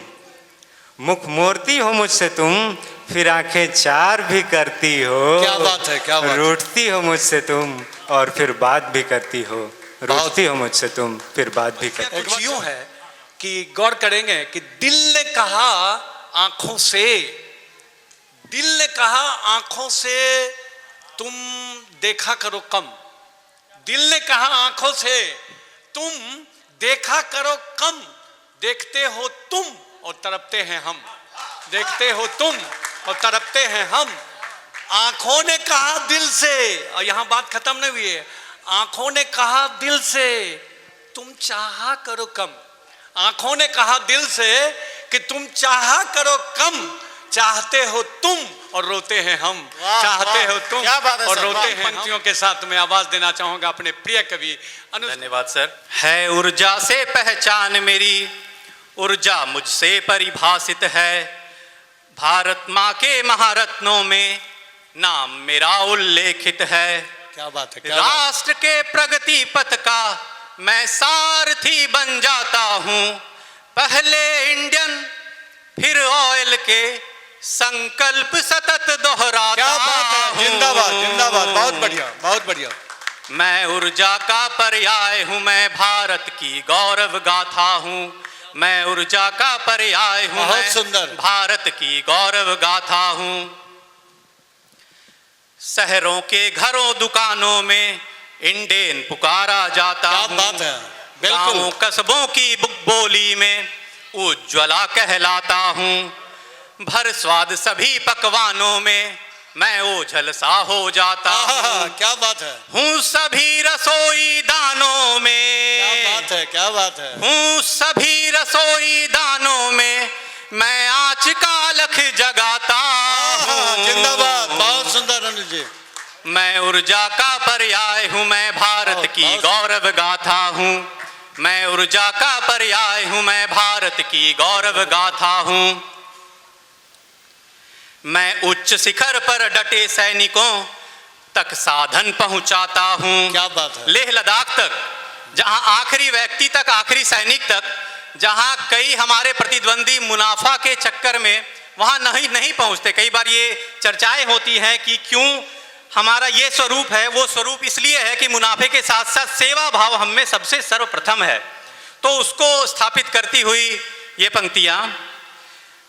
मुख मोड़ती हो मुझसे तुम, फिर आंखें चार भी करती हो। क्या बात है, क्या बात है। रूठती हो मुझसे तुम और फिर बात भी करती हो, रूठती हो मुझसे तुम फिर बात भी करती हो। कुछ यूं है कि गौर करेंगे कि दिल ने कहा आंखों से, दिल ने कहा आंखों से तुम देखा करो कम, दिल ने कहा आंखों से तुम देखा करो कम, देखते हो तुम और तड़पते हैं हम, देखते हो तुम और तड़पते हैं हम। आंखों ने कहा दिल से, और यहां बात खत्म नहीं हुई है, आंखों ने कहा दिल से तुम चाहा करो कम, आंखों ने कहा दिल से कि तुम चाहा करो कम, चाहते हो तुम और रोते हैं हम, चाहते हो तुम और रोते हैं। पंक्तियों के साथ मैं आवाज देना चाहूंगा अपने प्रिय कवि धन्यवाद सर। है ऊर्जा से पहचान मेरी, ऊर्जा मुझसे परिभाषित है, भारत माँ के महारत्नों में नाम मेरा उल्लेखित है। क्या बात है। राष्ट्र के प्रगति पथ का मैं सारथी बन जाता हूँ, पहले इंडियन फिर ऑयल के संकल्प सतत दोहराता। क्या बात है। जिंदाबाद जिंदाबाद, बहुत बढ़िया बहुत बढ़िया। मैं ऊर्जा का पर्याय हूँ, मैं भारत की गौरव गाथा हूँ, मैं ऊर्जा का पर्याय हूँ, बहुत मैं सुंदर। भारत की गौरव गाथा हूँ। शहरों के घरों दुकानों में इंडेन पुकारा जाता क्या हूँ, बात है। बिल्कुल। गाँवों कस्बों की बोली में उज्ज्वला कहलाता हूँ, भर स्वाद सभी पकवानों में मैं ओझल सा हो जाता हूँ। क्या बात है। हूँ सभी रसोई दानों में, क्या बात है, क्या बात है। हूँ सभी रसोई दानों में मैं आँच का लख जगाता हूँ। जिंदाबाद, बहुत सुंदर अनुज जी। मैं ऊर्जा का पर्याय हूँ, मैं भारत की गौरव गाथा हूँ, मैं ऊर्जा का पर्याय हूँ, मैं भारत की गौरव गाथा हूँ। मैं उच्च शिखर पर डटे सैनिकों तक साधन पहुंचाता हूं। क्या बात है। लेह लद्दाख तक, जहां आखिरी व्यक्ति तक, आखिरी सैनिक तक, जहां कई हमारे प्रतिद्वंदी मुनाफा के चक्कर में वहां नहीं पहुंचते। कई बार ये चर्चाएं होती हैं कि क्यों हमारा ये स्वरूप है, वो स्वरूप इसलिए है कि मुनाफे के साथ साथ सेवा भाव हम में सबसे सर्वप्रथम है। तो उसको स्थापित करती हुई ये पंक्तियां,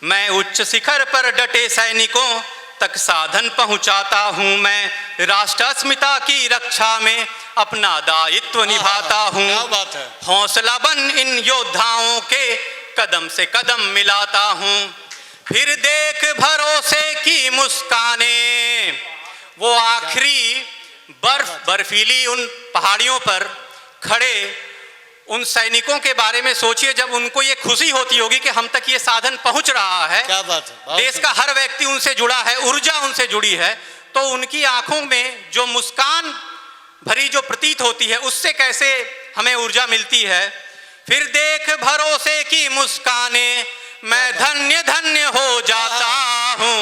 मैं उच्च शिखर पर डटे सैनिकों तक साधन पहुंचाता हूं, मैं राष्ट्र अस्मिता की रक्षा में अपना दायित्व निभाता हूं। क्या बात है। हौसला बन इन योद्धाओं के कदम से कदम मिलाता हूं, फिर देख भरोसे की मुस्काने। वो आखिरी बर्फीली उन पहाड़ियों पर खड़े उन सैनिकों के बारे में सोचिए, जब उनको ये खुशी होती होगी कि हम तक ये साधन पहुंच रहा है। क्या बात है। देश का हर व्यक्ति उनसे जुड़ा है, ऊर्जा उनसे जुड़ी है, तो उनकी आंखों में जो मुस्कान भरी जो प्रतीत होती है, उससे कैसे हमें ऊर्जा मिलती है। फिर देख भरोसे की मुस्काने मैं धन्य धन्य हो जाता हूँ।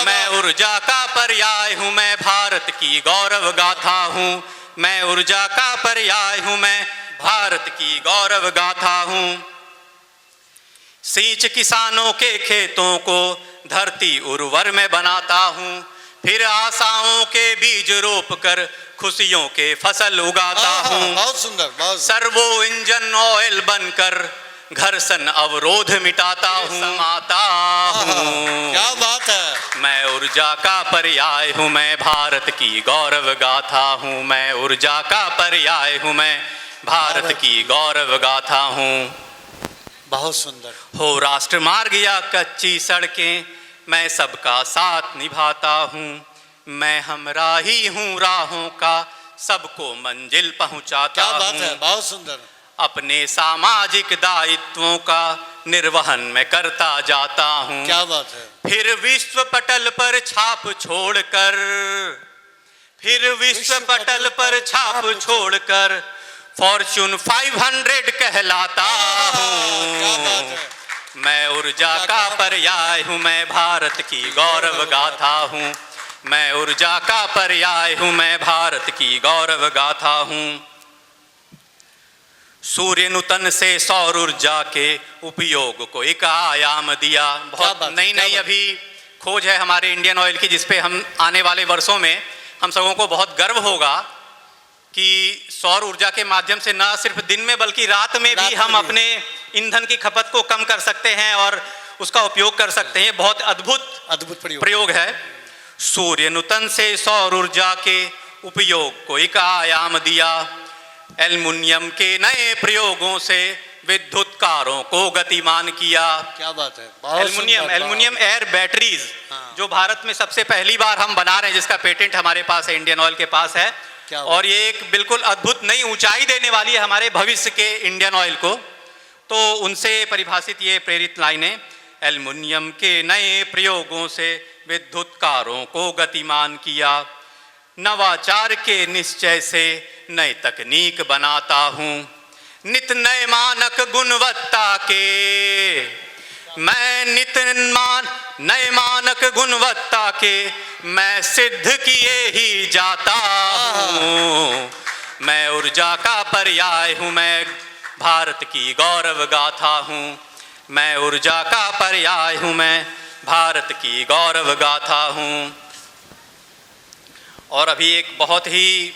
मैं ऊर्जा का पर्याय हूँ, मैं भारत की गौरव गाथा हूँ, मैं ऊर्जा का पर्याय हूँ, मैं भारत की गौरव गाथा हूँ। सींच किसानों के खेतों को धरती उर्वर में बनाता हूँ, फिर आशाओं के बीज रोप कर खुशियों के फसल उगाता हूँ। बहुत सुंदर, बहुत सर्वो इंजन ऑयल बनकर घर्षण अवरोध मिटाता हूँ, माता हूँ। क्या बात है। मैं ऊर्जा का पर्याय हूँ, मैं भारत की गौरव गाथा हूँ। मैं ऊर्जा का पर्याय हूँ, मैं भारत की गौरव गाथा हूँ। बहुत सुंदर। हो राष्ट्र मार्ग या कच्ची सड़कें, मैं सबका साथ निभाता हूँ। मैं हमराही हूँ राहों का, सबको मंजिल पहुँचाता क्या हूँ। बात है, बहुत सुंदर। अपने सामाजिक दायित्वों का निर्वहन मैं करता जाता हूँ। क्या बात है। फिर विश्व पटल पर छाप छोड़कर, फिर विश्व पटल पर छाप छोड़कर फॉर्च्यून 500 कहलाता क्या बात हूँ। है। मैं ऊर्जा का पर्याय हूँ, मैं भारत की गौरव गाथा हूँ। मैं ऊर्जा का पर्याय हूँ, मैं भारत की गौरव गाथा हूँ। सूर्य नूतन से सौर ऊर्जा के उपयोग को एक आयाम दिया। बहुत नई नई अभी खोज है हमारे इंडियन ऑयल की, जिसपे हम आने वाले वर्षों में हम सबों को बहुत गर्व होगा कि सौर ऊर्जा के माध्यम से न सिर्फ दिन में बल्कि रात में भी हम अपने ईंधन की खपत को कम कर सकते हैं और उसका उपयोग कर सकते हैं। बहुत अद्भुत प्रयोग है। सूर्य नूतन से सौर ऊर्जा के उपयोग को एक आयाम दिया। एल्युमिनियम के नए प्रयोगों से विद्युत कारों को गतिमान किया। क्या बात है। एल्युमिनियम एयर बैटरीज, जो भारत में सबसे पहली बार हम बना रहे हैं, जिसका पेटेंट हमारे पास है, इंडियन ऑयल के पास है। और ये एक बिल्कुल अद्भुत नई ऊंचाई देने वाली है हमारे भविष्य के इंडियन ऑयल को। तो उनसे परिभाषित ये प्रेरित लाइनें, एल्युमिनियम के नए प्रयोगों से विद्युत कारों को गतिमान किया। नवाचार के निश्चय से नई तकनीक बनाता हूँ। नित नए मानक गुणवत्ता के, मैं नए मानक गुणवत्ता के मैं सिद्ध किए ही जाता हूँ। मैं ऊर्जा का पर्याय हूँ, मैं भारत की गौरव गाथा हूँ। मैं ऊर्जा का पर्याय हूँ, मैं भारत की गौरव गाथा हूँ। और अभी एक बहुत ही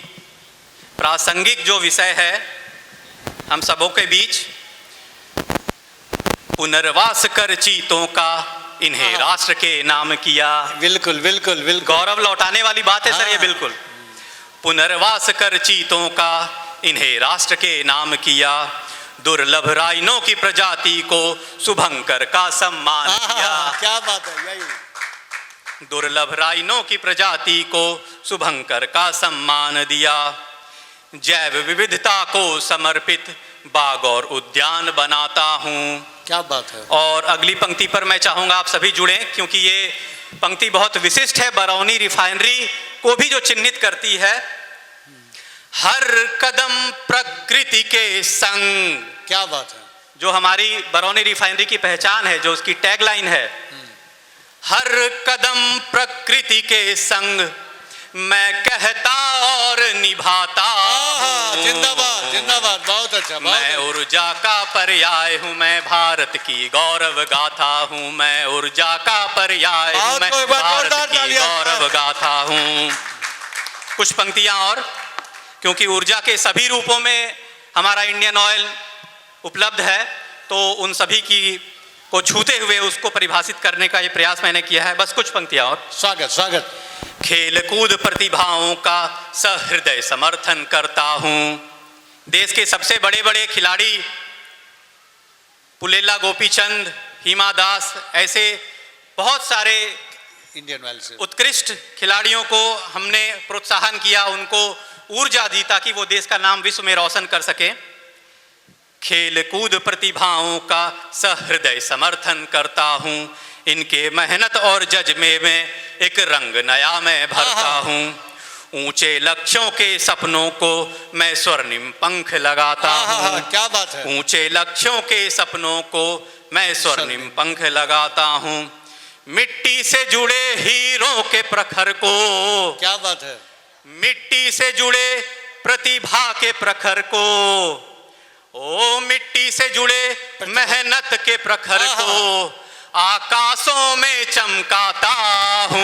प्रासंगिक जो विषय है हम सबों के बीच, पुनर्वास कर चीतों का इन्हें राष्ट्र के नाम किया। बिल्कुल बिल्कुल बिल्कुल गौरव लौटाने वाली बात है सर ये। बिल्कुल पुनर्वास कर चीतों का इन्हें राष्ट्र के नाम किया। दुर्लभ राइनों की प्रजाति को शुभंकर का सम्मान किया। क्या बात है। यही दुर्लभ राइनों की प्रजाति को शुभंकर का सम्मान दिया। जैव विविधता को समर्पित बाग और उद्यान बनाता हूँ। क्या बात है। और अगली पंक्ति पर मैं चाहूँगा आप सभी जुड़ें, क्योंकि ये पंक्ति बहुत विशिष्ट है। बरौनी रिफाइनरी को भी जो चिन्हित करती है, हर कदम प्रकृति के संग। क्या बात है। जो हमारी बरौनी रिफाइनरी की पहचान है, जो उसकी टैगलाइन है, हर कदम प्रकृति के संग मैं कहता और निभाता हूँ। जिंदाबाद जिंदाबाद। बहुत अच्छा। मैं ऊर्जा का पर्याय हूँ, मैं भारत की गौरव गाथा हूँ। मैं ऊर्जा का पर्याय हूँ, मैं भारत की गौरव गाथा हूँ। कुछ पंक्तियाँ और, क्योंकि ऊर्जा के सभी रूपों में हमारा इंडियन ऑयल उपलब्ध है, तो उन सभी की को छूते हुए उसको परिभाषित करने का ये प्रयास मैंने किया है। बस कुछ पंक्तियाँ और। स्वागत स्वागत। खेल कूद प्रतिभाओं का सहृदय समर्थन करता हूँ। देश के सबसे बड़े बड़े खिलाड़ी पुलेला गोपीचंद, हिमा दास, ऐसे बहुत सारे इंडियन ऑयल से उत्कृष्ट खिलाड़ियों को हमने प्रोत्साहन किया, उनको ऊर्जा दी ताकि वो देश का नाम विश्व में रोशन कर सके। खेल कूद प्रतिभाओं का सहृदय समर्थन करता हूँ। इनके मेहनत और जज्बे में एक रंग नया मैं भरता हूँ। ऊंचे लक्ष्यों के सपनों को मैं स्वर्णिम पंख लगाता हूँ। क्या बात है। ऊंचे लक्ष्यों के सपनों को मैं स्वर्णिम पंख लगाता हूँ। मिट्टी से जुड़े हीरों के प्रखर को, क्या बात है। मिट्टी से जुड़े प्रतिभा के प्रखर को, ओ मिट्टी से जुड़े मेहनत के प्रखर को आकाशों में चमकाता हूँ।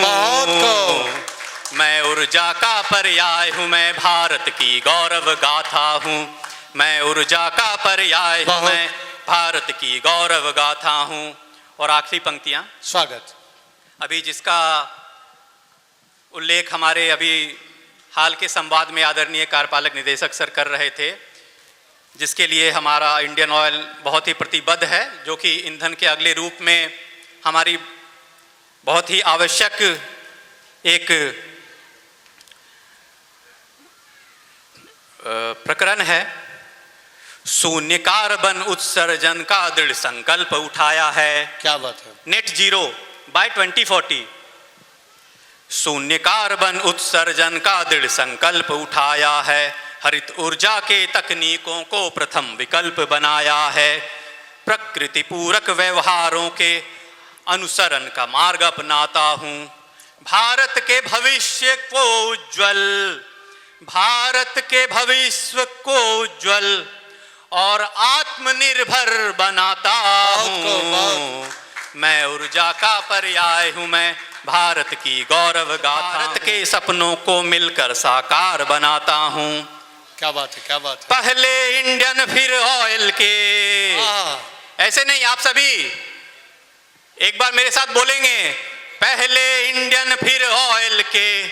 मैं ऊर्जा का पर्याय हूँ, मैं भारत की गौरव गाथा हूँ। मैं ऊर्जा का पर्याय हूँ, मैं भारत की गौरव गाथा हूँ। और आखिरी पंक्तियाँ। स्वागत। अभी जिसका उल्लेख हमारे अभी हाल के संवाद में आदरणीय कार्यपालक निदेशक सर कर रहे थे, जिसके लिए हमारा इंडियन ऑयल बहुत ही प्रतिबद्ध है, जो कि ईंधन के अगले रूप में हमारी बहुत ही आवश्यक एक प्रकरण है। शून्य कार्बन उत्सर्जन का दृढ़ संकल्प उठाया है। क्या बात है। Net zero by 2040। शून्य कार्बन उत्सर्जन का दृढ़ संकल्प उठाया है। हरित ऊर्जा के तकनीकों को प्रथम विकल्प बनाया है। प्रकृति पूरक व्यवहारों के अनुसरण का मार्ग अपनाता हूँ। भारत के भविष्य को उज्ज्वल, भारत के भविष्य को उज्ज्वल और आत्मनिर्भर बनाता हूँ। मैं ऊर्जा का पर्याय हूँ, मैं भारत की गौरव गाथा, भारत के सपनों को मिलकर साकार बनाता हूँ। क्या बात है, क्या बात है। पहले इंडियन फिर ऑयल के, ऐसे नहीं, आप सभी एक बार मेरे साथ बोलेंगे, पहले इंडियन फिर ऑयल के।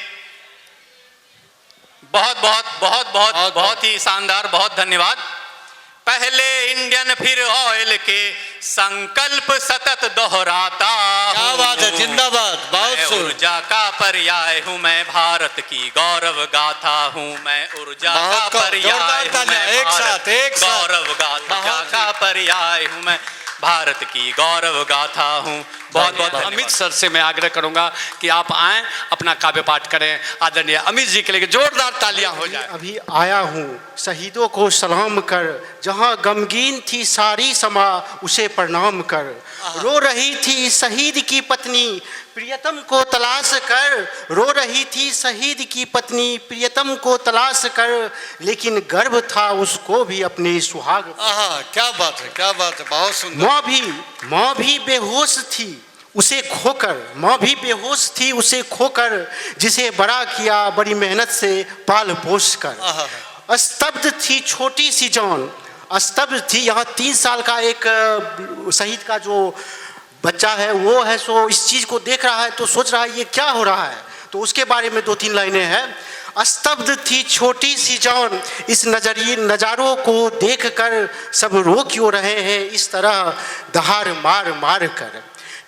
बहुत बहुत बहुत बहुत बहुत ही शानदार, बहुत धन्यवाद। पहले इंडियन फिर ऑयल के संकल्प सतत दोहराता हूं। क्या बात है, जिंदाबाद। बहुत मैं ऊर्जा का पर्याय हूँ, मैं भारत की गौरव गाथा हूँ। मैं ऊर्जा का पर्याय हूँ, मैं भारत गौरव गाथा का पर्याय हूँ, मैं भारत की गौरव गाथा हूँ। बहुत बहुत अमित सर से मैं आग्रह करूंगा कि आप आएं, अपना काव्य पाठ करें। आदरणीय अमित जी के लिए जोरदार तालियां हो जाए। अभी आया हूँ शहीदों को सलाम कर, जहाँ गमगीन थी सारी समा उसे प्रणाम कर। रो रही थी शहीद की पत्नी प्रियतम को तलाश कर, रो रही थी शहीद की पत्नी प्रियतम को तलाश कर, लेकिन गर्व था उसको भी अपने सुहाग। क्या बात है, क्या बात है, बहुत सुंदर। माँ भी बेहोश थी उसे खोकर, माँ भी बेहोश थी उसे खोकर, जिसे बड़ा किया बड़ी मेहनत से पाल पोस कर। स्तब्ध थी छोटी सी जान, स्तब्ध थी। यहाँ 3 साल का एक शहीद का जो बच्चा है वो है, सो इस चीज़ को देख रहा है तो सोच रहा है ये क्या हो रहा है, तो उसके बारे में 2-3 लाइनें हैं। स्तब्ध थी छोटी सी जान, इस नज़ारों को देखकर सब रो क्यों रहे हैं इस तरह दहाड़ मार मार कर।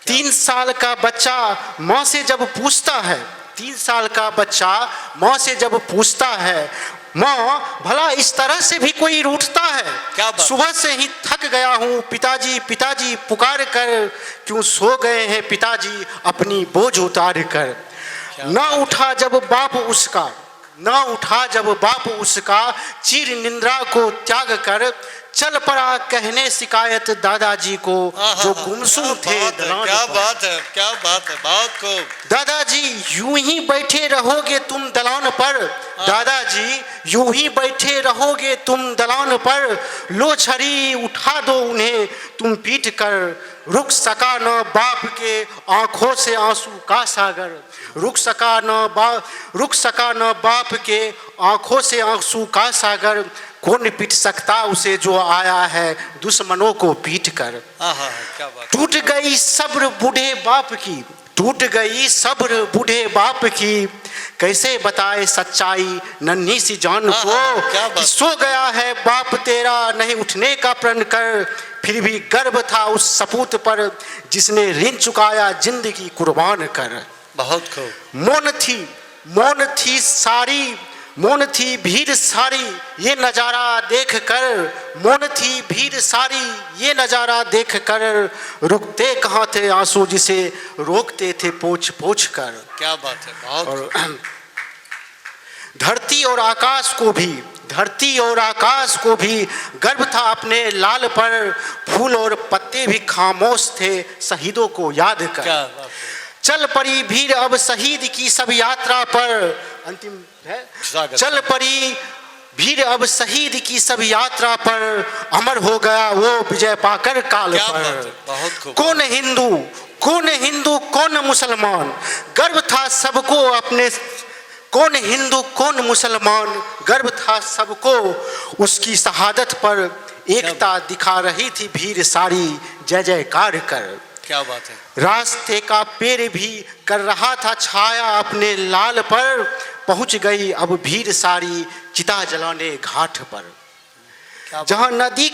3 साल का बच्चा माँ से जब पूछता है, 3 साल का बच्चा माँ से जब पूछता है, माँ भला इस तरह से भी कोई रूठता है? क्या बात? सुबह से ही थक गया हूँ पिताजी पिताजी पुकार कर, क्यों सो गए हैं पिताजी अपनी बोझ उतार कर। ना उठा जब बाप उसका, ना उठा जब बाप उसका, चीर निंद्रा को त्याग कर, चल पड़ा कहने शिकायत दादाजी को जो गुमसुम थे दलान पर। क्या बात है, क्या बात है, बहुत खूब। दादाजी यूं ही बैठे रहोगे तुम दलान पर, दादाजी यूं ही बैठे रहोगे तुम दलान पर, लो छड़ी उठा दो उन्हें तुम पीट कर, रुक सका न बाप के आंखों से आंसू का सागर, रुक सका न बाप के आंखों से आंसू का सागर, कौन पीट सकता उसे जो आया है दुश्मनों को पीट कर। क्या बात। टूट गई सब्र बूढ़े बाप की, टूट गई सब्र बूढ़े बाप की, कैसे बताए सच्चाई नन्ही सी जान को, कि सो गया है बाप तेरा नहीं उठने का प्रण कर, फिर भी गर्व था उस सपूत पर जिसने ऋण चुकाया जिंदगी कुर्बान कर। बहुत खूब। मौन थी भीड़ सारी ये नज़ारा देख कर, मौन थी भीड़ सारी ये नज़ारा देख कर, रुकते कहाँ थे आंसू जिसे रोकते थे पोंछ पोंछ कर। क्या बात है, बहुत। और धरती और आकाश को भी गर्व था अपने लाल पर, फूल और पत्ते भी खामोश थे शहीदों को याद कर। क्या बात है। चल पड़ी भीड़ अब शहीद की सब यात्रा पर, अंतिम है, चल पड़ी भीड़ अब शहीद की सब यात्रा पर, अमर हो गया वो विजय पाकर काल पर। बहुत खूब। कौन हिंदू कौन मुसलमान, गर्व था सबको अपने, कौन हिंदू कौन मुसलमान, गर्व था सबको उसकी शहादत पर, एकता दिखा रही थी भीड़ सारी जय जयकार कर। क्या बात है। रास्ते का पेड़ भी कर रहा था छाया अपने लाल पर, पहुंच गई अब भीड़ सारी चिता जलाने घाट पर। जहां नदी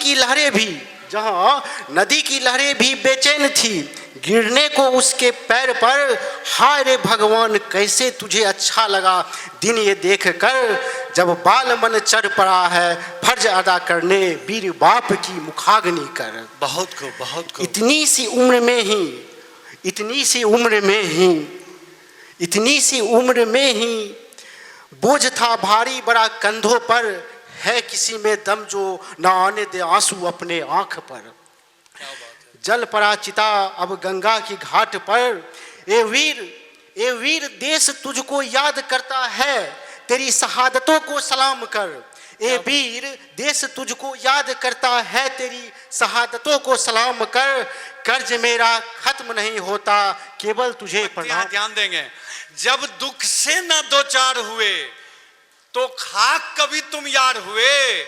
की लहरें भी बेचैन थी गिरने को उसके पैर पर, हाय रे भगवान कैसे तुझे अच्छा लगा दिन ये देख कर, जब बाल मन चढ़ पड़ा है फर्ज अदा करने वीर बाप की मुखाग्नि कर। बहुत खूब, बहुत खूब। इतनी सी उम्र में ही बोझ था भारी बड़ा कंधों पर, है किसी में दम जो न आने दे आंसू अपने आंख पर। जल पड़ा चिता अब गंगा की घाट पर, ए वीर देश तुझको याद करता है तेरी शहादतों को सलाम कर। ए वीर देश तुझको याद करता है तेरी शहादतों को सलाम कर, कर्ज मेरा खत्म नहीं होता केवल तुझे प्रणाम। ध्यान देंगे, जब दुख से न दो चार हुए तो खाक कभी तुम यार हुए,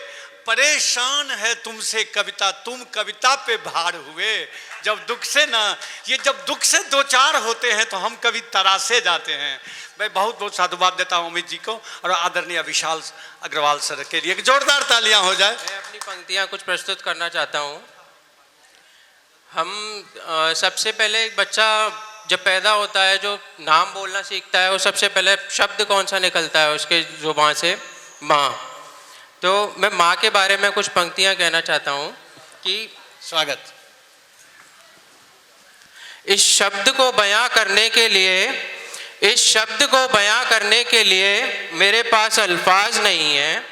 परेशान है तुमसे कविता तुम कविता पे भार हुए। जब दुख से ना, ये जब दुख से दो चार होते हैं तो हम कभी तरासे जाते हैं। मैं बहुत बहुत साधुवाद देता हूँ अमित जी को और आदरणीय विशाल अग्रवाल सर के लिए जोरदार तालियां हो जाए। मैं अपनी पंक्तियां कुछ प्रस्तुत करना चाहता हूँ। हम सबसे पहले एक बच्चा जब पैदा होता है जो नाम बोलना सीखता है, वो सबसे पहले शब्द कौन सा निकलता है उसके जुबान से? माँ। तो मैं माँ के बारे में कुछ पंक्तियाँ कहना चाहता हूँ कि स्वागत। इस शब्द को बयां करने के लिए मेरे पास अल्फाज नहीं है।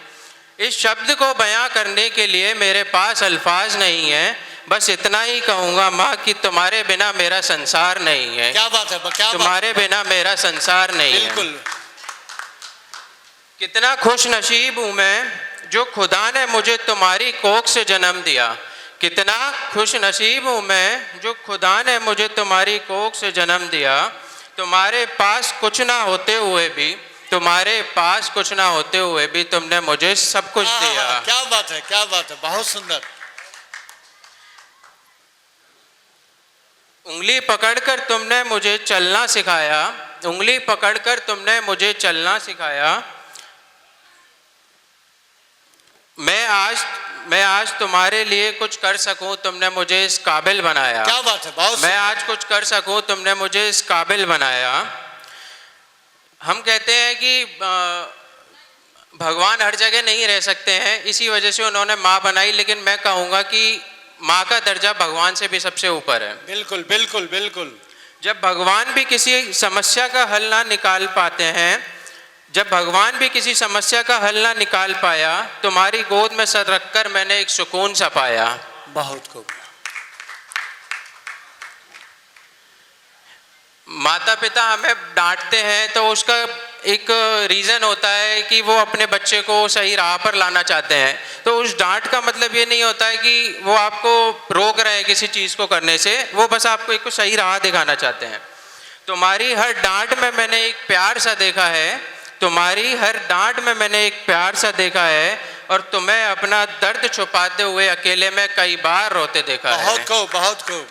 इस शब्द को बयां करने के लिए मेरे पास अल्फाज नहीं है। बस इतना ही कहूँगा माँ कि तुम्हारे बिना मेरा संसार नहीं है। क्या बात है, क्या तुम्हारे बिना मेरा संसार नहीं है। बिल्कुल। कितना खुश नसीब हूँ मैं जो खुदा ने मुझे तुम्हारी कोख से जन्म दिया। कितना खुश नसीब हूँ मैं जो खुदा ने मुझे तुम्हारी कोख से जन्म दिया। तुम्हारे पास कुछ ना होते हुए भी तुमने मुझे सब कुछ दिया। क्या बात है, क्या बात है, बहुत सुंदर। उंगली पकड़कर तुमने मुझे चलना सिखाया। मैं आज तुम्हारे लिए कुछ कर सकूं तुमने मुझे इस काबिल बनाया। क्या बात है, बहुत मैं आज कुछ कर सकूं तुमने मुझे इस काबिल बनाया। हम कहते हैं कि भगवान हर जगह नहीं रह सकते हैं, इसी वजह से उन्होंने माँ बनाई, लेकिन मैं कहूँगा कि माँ का दर्जा भगवान से भी सबसे ऊपर है। बिल्कुल बिल्कुल बिल्कुल। जब भगवान भी किसी समस्या का हल ना निकाल पाया, तुम्हारी गोद में सर रखकर मैंने एक सुकून सा पाया। बहुत खूब। माता पिता हमें डांटते हैं तो उसका एक रीज़न होता है कि वो अपने बच्चे को सही राह पर लाना चाहते हैं। तो उस डांट का मतलब ये नहीं होता है कि वो आपको रोक रहे हैं किसी चीज़ को करने से, वो बस आपको एक सही राह दिखाना चाहते हैं। तुम्हारी हर डांट में मैंने एक प्यार सा देखा है और तुम्हें अपना दर्द छुपाते हुए अकेले में कई बार रोते देखा है। बहुत खूब।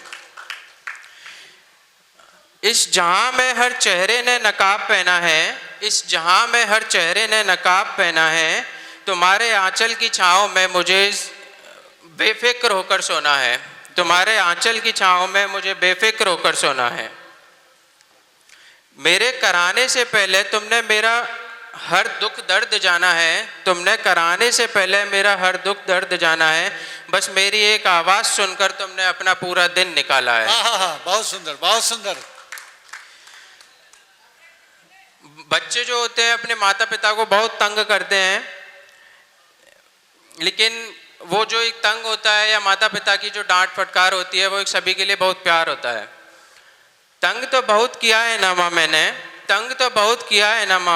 इस जहां में हर चेहरे ने नकाब पहना है, तुम्हारे आंचल की छाँव में मुझे बेफिक्र होकर सोना है। मेरे कराने से पहले तुमने मेरा हर दुख दर्द जाना है। बस मेरी एक आवाज़ सुनकर तुमने अपना पूरा दिन निकाला है। बहुत सुंदर, बहुत सुंदर। बच्चे जो होते हैं अपने माता पिता को बहुत तंग करते हैं, लेकिन वो जो एक तंग होता है या माता पिता की जो डांट फटकार होती है, वो एक सभी के लिए बहुत प्यार होता है। तंग तो बहुत किया है ना माँ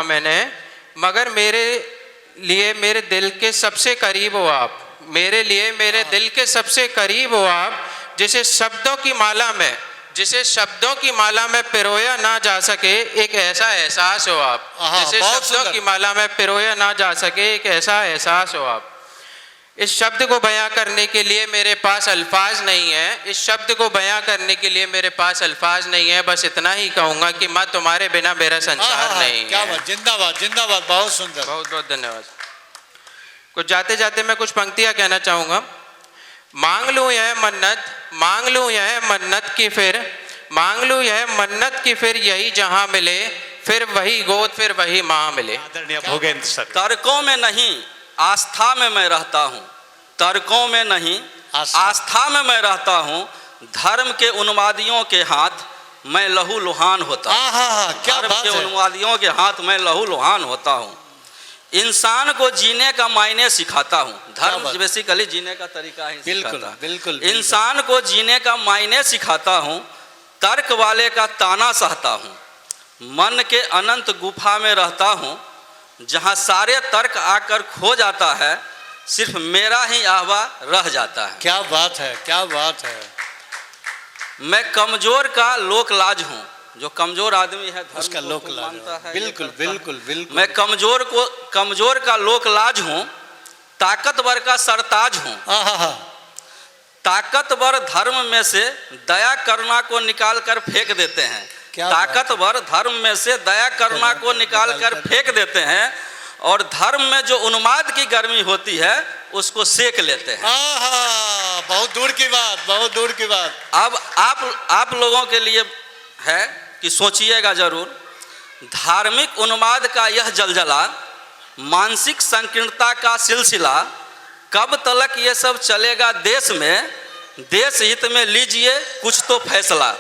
मैंने, मगर मेरे लिए मेरे दिल के सबसे करीब हो आप। जिसे शब्दों की माला में पिरोया ना जा सके एक ऐसा एहसास हो आप। इस शब्द को बयां करने के लिए मेरे पास अल्फाज नहीं है, इस शब्द को बयां करने के लिए मेरे पास अल्फाज नहीं है। बस इतना ही कहूँगा कि माँ तुम्हारे बिना मेरा संसार नहीं क्या है। बात, जिंदाबाद जिंदाबाद, बहुत सुंदर। बहुत बहुत धन्यवाद। कुछ जाते जाते मैं कुछ पंक्तियाँ कहना चाहूँगा। मांग लूँ यह मन्नत, मांग लूँ यह मन्नत की फिर, मांग लूँ यह मन्नत की फिर यही जहाँ मिले, फिर वही गोद फिर वही माँ मिले। आदरणीय भोगेंद्र सर। तर्कों में नहीं आस्था में मैं रहता हूँ, तर्कों में नहीं आस्था में मैं रहता हूँ। धर्म के उन्मादियों के हाथ मैं लहू लुहान होता हूँ। क्या धर्म बात के है। उन्मादियों के हाथ मैं लहू लुहान होता हूँ। इंसान को जीने का मायने सिखाता हूँ। धर्म बेसिकली जीने का तरीका ही सिखाता है। बिल्कुल। इंसान को जीने का मायने सिखाता हूँ। तर्क वाले का ताना सहता हूँ। मन के अनंत गुफा में रहता हूँ, जहाँ सारे तर्क आकर खो जाता है, सिर्फ मेरा ही आहवा रह जाता है। क्या बात है, क्या बात है। मैं कमजोर का लोक लाज हूँ। जो कमजोर आदमी है धर्म उसका को लोक तो लाज मानता है, बिल्कुल ये करता है। बिल्कुल बिल्कुल। मैं कमजोर का लोक लाज हूँ, ताकतवर का सरताज हूँ। ताकतवर धर्म में से दया करुणा को निकाल कर फेंक देते हैं। ताकतवर धर्म में से दया करुणा को निकाल कर फेंक देते हैं, और धर्म में जो उन्माद की गर्मी होती है उसको सेक लेते हैं। बहुत दूर की बात, बहुत दूर की बात। अब आप लोगों के लिए है कि सोचिएगा जरूर, धार्मिक उन्माद का यह जलजला, मानसिक संकीर्णता का सिलसिला, कब तक ये सब चलेगा देश में? देश हित में लीजिए कुछ तो फैसला।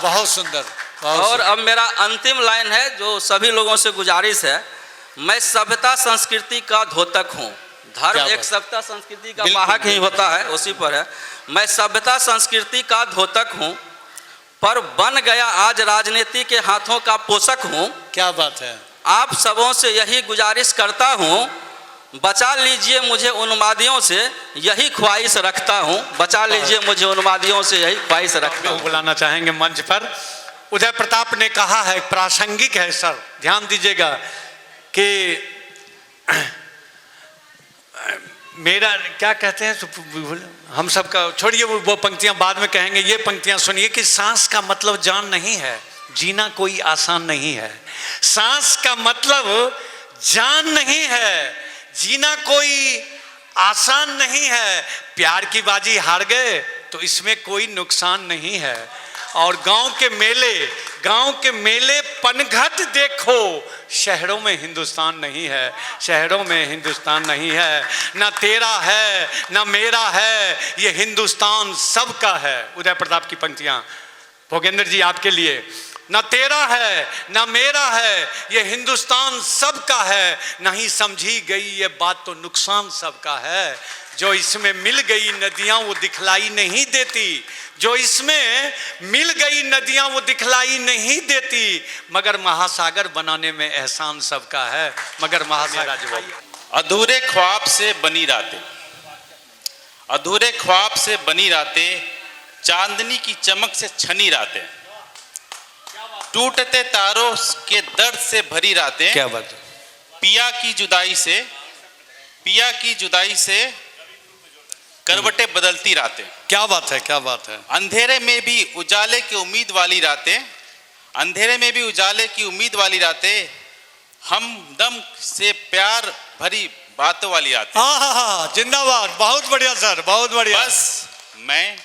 बहुत सुंदर। और अब मेरा अंतिम लाइन है जो सभी लोगों से गुजारिश है। मैं सभ्यता संस्कृति का धोतक हूँ। धर्म एक सभ्यता संस्कृति का वाहक ही होता है, उसी पर है। मैं सभ्यता संस्कृति का धोतक हूँ, पर बन गया आज राजनीति के हाथों का पोषक हूँ। क्या बात है। आप सबों से यही गुजारिश करता हूँ, बचा लीजिए मुझे उन्मादियों से, यही ख्वाहिश रखता हूँ। बचा लीजिए मुझे उन्मादियों से, यही ख्वाहिश रखता हूँ। बुलाना चाहेंगे मंच पर। उदय प्रताप ने कहा है, प्रासंगिक है सर, ध्यान दीजिएगा कि मेरा क्या कहते हैं, हम सबका छोड़िए, वो पंक्तियां बाद में कहेंगे। ये पंक्तियां सुनिए कि सांस का मतलब जान नहीं है, जीना कोई आसान नहीं है। सांस का मतलब जान नहीं है, जीना कोई आसान नहीं है। प्यार की बाजी हार गए तो इसमें कोई नुकसान नहीं है। और गांव के मेले पनघट देखो, शहरों में हिंदुस्तान नहीं है, शहरों में हिंदुस्तान नहीं है। ना तेरा है ना मेरा है, ये हिंदुस्तान सबका है। उदय प्रताप की पंक्तियां भोगेंद्र जी आपके लिए। ना तेरा है ना मेरा है, ये हिंदुस्तान सबका है। नहीं समझी गई ये बात तो नुकसान सबका है। जो इसमें मिल गई नदियां वो दिखलाई नहीं देती, जो इसमें मिल गई नदियां वो दिखलाई नहीं देती, मगर महासागर बनाने में एहसान सबका है। मगर महासागर अधूरे ख्वाब से बनी रातें, अधूरे ख्वाब से बनी रातें, चांदनी की चमक से छनी रातें, टूटते तारों के दर्द से भरी रातें। क्या बात है। पिया की जुदाई से करवटें बदलती रातें। क्या बात है, क्या बात है। अंधेरे में भी उजाले की उम्मीद वाली रातें, अंधेरे में भी उजाले की उम्मीद वाली रातें, हमदम से प्यार भरी बातों वाली रातें। जिंदाबाद, बहुत बढ़िया सर, बहुत बढ़िया। बस मैं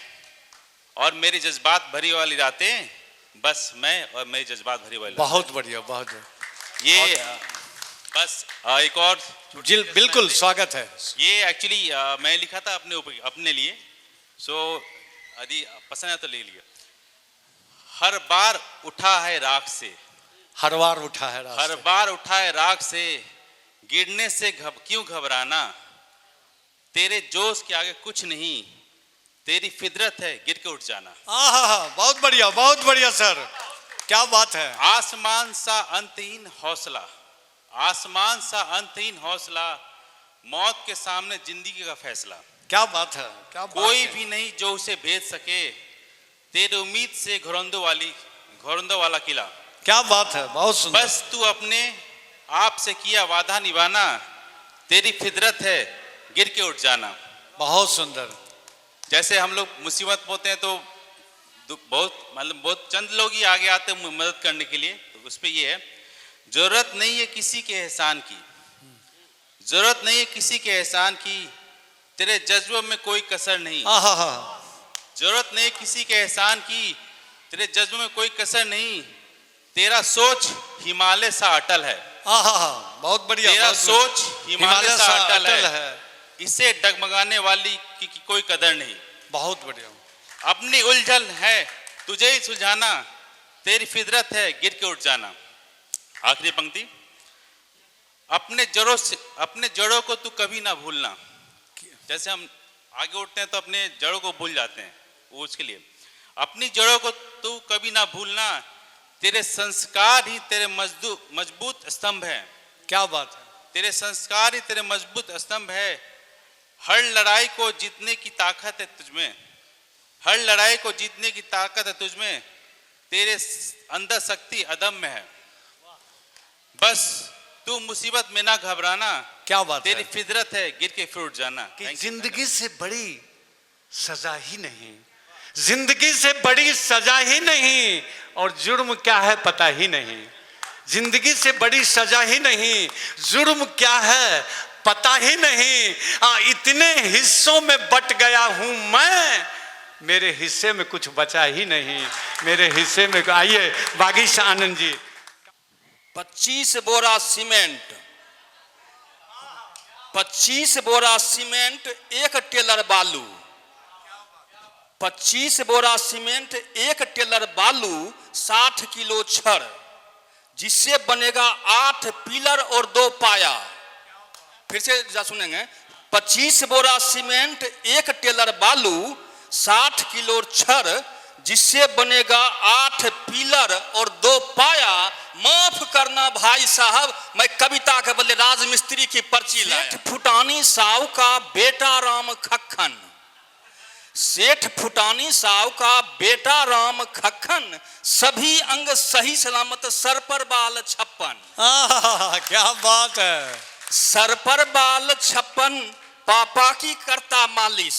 और मेरी जज्बात भरी वाली रातें, बस मैं और मेरी जज्बात भरी वाली। बहुत बढ़िया, बहुत बढ़िया। ये बस एक और बिल्कुल स्वागत है। ये एक्चुअली मैं लिखा था अपने लिए, सो यदि पसंद है तो ले लिया। हर बार उठा है राख से, हर बार उठा है राख से, हर बार उठा है राख से, गिरने से क्यों घबराना, तेरे जोश के आगे कुछ नहीं, तेरी फितरत है गिर के उठ जाना। बहुत बढ़िया, बहुत बढ़िया सर, क्या बात है। आसमान सा अंतहीन हौसला, आसमान सा अंतहीन हौसला, मौत के सामने जिंदगी का फैसला। क्या बात है, क्या बात कोई है। भी नहीं जो उसे भेज सके, तेरे उम्मीद से घोरंदो वाला किला। क्या बात है, बहुत सुंदर। बस तू अपने आप से किया वादा निभाना, तेरी फितरत है गिर के उठ जाना। बहुत सुंदर। जैसे हम लोग मुसीबत में होते हैं तो बहुत चंद लोग ही आगे आते हैं मदद करने के लिए। तो उस पे ये है, जरूरत नहीं है किसी के एहसान की, जरूरत नहीं है किसी के एहसान की, तेरे जज्बों में कोई कसर नहीं। जरूरत नहीं किसी के एहसान की, तेरे जज्बों में कोई कसर नहीं, तेरा सोच हिमालय सा अटल है। बहुत बढ़िया। तेरा सोच हिमालय सा अटल है, इसे डगमगाने वाली की कोई कदर नहीं। बहुत बढ़िया। अपनी उलझन है तुझे ही सुलझाना, तेरी फितरत है गिर के उठ जाना। आखिरी पंक्ति, अपने जड़ों को तू कभी ना भूलना। जैसे हम आगे उठते हैं तो अपने जड़ों को भूल जाते हैं, वो उसके लिए अपनी जड़ों को तू कभी ना भूलना, तेरे संस्कार ही तेरे मजबूत स्तंभ है। क्या बात है। तेरे संस्कार ही तेरे मजबूत स्तंभ है, हर लड़ाई को जीतने की ताकत है तुझमें, हर लड़ाई को जीतने की ताकत है तुझमें, तेरे अंदर शक्ति अदम्य है, बस तू मुसीबत में ना घबराना। क्या बात तेरी है। फितरत है गिर के फिर उठ जाना। कि जिंदगी से बड़ी सजा ही नहीं, जिंदगी से बड़ी सजा ही नहीं, और जुर्म क्या है पता ही नहीं। जिंदगी से बड़ी सजा ही नहीं, जुर्म क्या है पता ही नहीं। इतने हिस्सों में बट गया हूं मैं, मेरे हिस्से में कुछ बचा ही नहीं, मेरे हिस्से में। आइए बागी शाह आनंद जी। 25 बोरा सीमेंट, 25 बोरा सीमेंट, 1 टेलर बालू, 25 बोरा सीमेंट, 1 टेलर बालू, 60 किलो छड़, जिससे बनेगा 8 पिलर और 2 पाया। फिर से जा सुनेंगे, 25 बोरा सीमेंट, 1 टेलर बालू, 60 किलो छड़, जिससे बनेगा 8 पिलर और 2 पाया। माफ करना भाई साहब, मैं कविता के बदले राजमिस्त्री की पर्ची लाया। सेठ फुटानी साहु का बेटा राम खक्खन, सेठ फुटानी साहु का बेटा राम खक्खन, सभी अंग सही सलामत, सर पर बाल 56। क्या बात है। सर पर बाल 56, पापा की करता मालिश,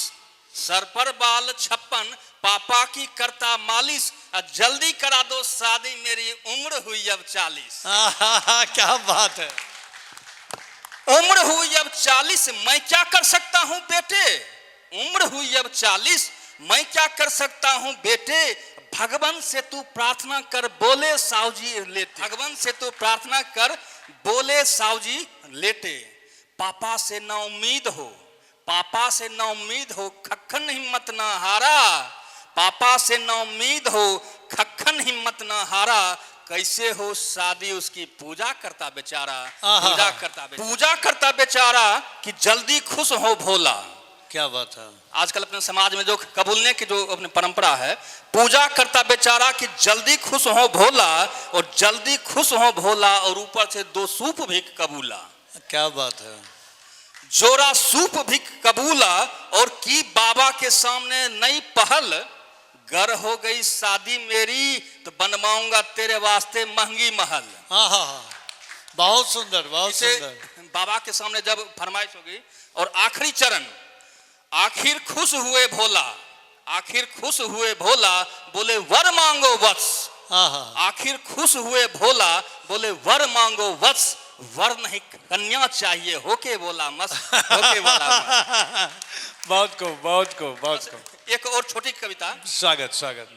सर पर बाल 56, पापा की करता मालिश, जल्दी करा दो शादी, मेरी उम्र हुई अब 40। क्या बात है। उम्र हुई अब 40, मैं क्या कर सकता हूं बेटे, उम्र हुई अब 40, मैं क्या कर सकता हूं बेटे, भगवान से तू प्रार्थना कर, बोले साहू जी लेटे, भगवान से तू प्रार्थना कर, बोले साहू जी लेटे। पापा से ना उम्मीद हो, पापा से ना उम्मीद हो, खक्खन हिम्मत ना हारा, पापा से ना उम्मीद हो, खक्खन हिम्मत ना हारा, कैसे हो शादी उसकी, पूजा करता बेचारा, पूजा करता बेचारा कि जल्दी खुश हो भोला। क्या बात है। आजकल अपने समाज में जो कबूलने की जो अपनी परंपरा है, पूजा करता बेचारा कि जल्दी खुश हो भोला, और जल्दी खुश हो भोला, और ऊपर से 2 सूप भी कबूला। क्या बात है। जोरा सूप भी कबूला, और की बाबा के सामने नई पहल, गर हो गई शादी मेरी तो बनवाऊंगा तेरे वास्ते महंगी महल। बहुत सुंदर, बहुत सुंदर। बाबा के सामने जब फरमाइश होगी, और आखिरी चरण, आखिर खुश हुए भोला, आखिर खुश हुए भोला, बोले वर मांगो वत्स, आखिर खुश हुए भोला, बोले वर मांगो वत्स, वर नहीं कन्या चाहिए, होके बोला मस्त, होके बोला मस्त। बहुत को, बहुत को, बहुत को। एक और छोटी कविता। स्वागत, स्वागत।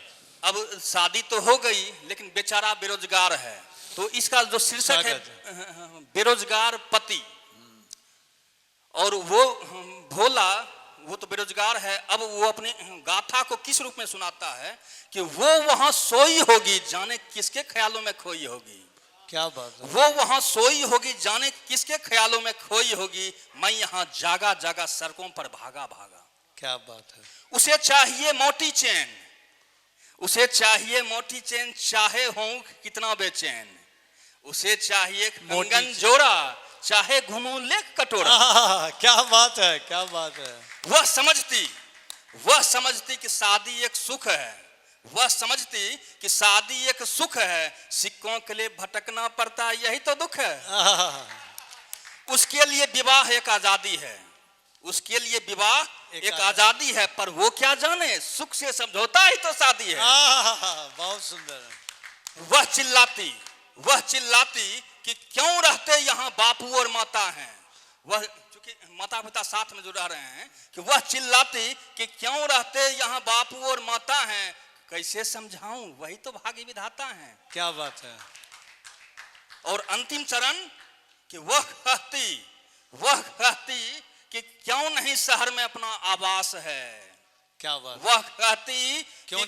अब शादी तो हो गई, लेकिन बेचारा बेरोजगार है, तो इसका जो शीर्षक है बेरोजगार पति, और वो भोला, वो तो बेरोजगार है। अब वो अपने गाथा को किस रूप में सुनाता है कि वो वहां सोई होगी, जाने किसके ख्यालों में खोई होगी। क्या बात है। वो वहां सोई होगी, जाने किसके ख्यालों में खोई होगी, मैं यहाँ जागा जागा सड़कों पर भागा भागा। क्या बात है। उसे चाहिए मोटी चैन, उसे चाहिए मोटी चैन, चाहे हों कितना बेचैन, उसे चाहिए कंगन जोड़ा, चाहे घूमूं लेक कटोरा। क्या बात है, क्या बात है। वह समझती कि शादी एक सुख है, वह समझती कि शादी एक सुख है, सिक्कों के लिए भटकना पड़ता, यही तो दुख है। उसके लिए विवाह एक आजादी है, उसके लिए विवाह एक आजादी है, पर वो क्या जाने सुख से समझौता ही तो शादी है। बहुत सुंदर। वह चिल्लाती कि क्यों रहते यहाँ बापू और माता हैं। वह चूंकि माता पिता साथ में जो रह रहे हैं, कि वह चिल्लाती कि क्यों रहते यहाँ बापू और माता हैं, कैसे समझाऊं, वही तो भाग्य विधाता हैं। क्या बात है। और अंतिम चरण कि वह कहती कि क्यों नहीं शहर में अपना आवास है। क्या बात। वह कहती क्यों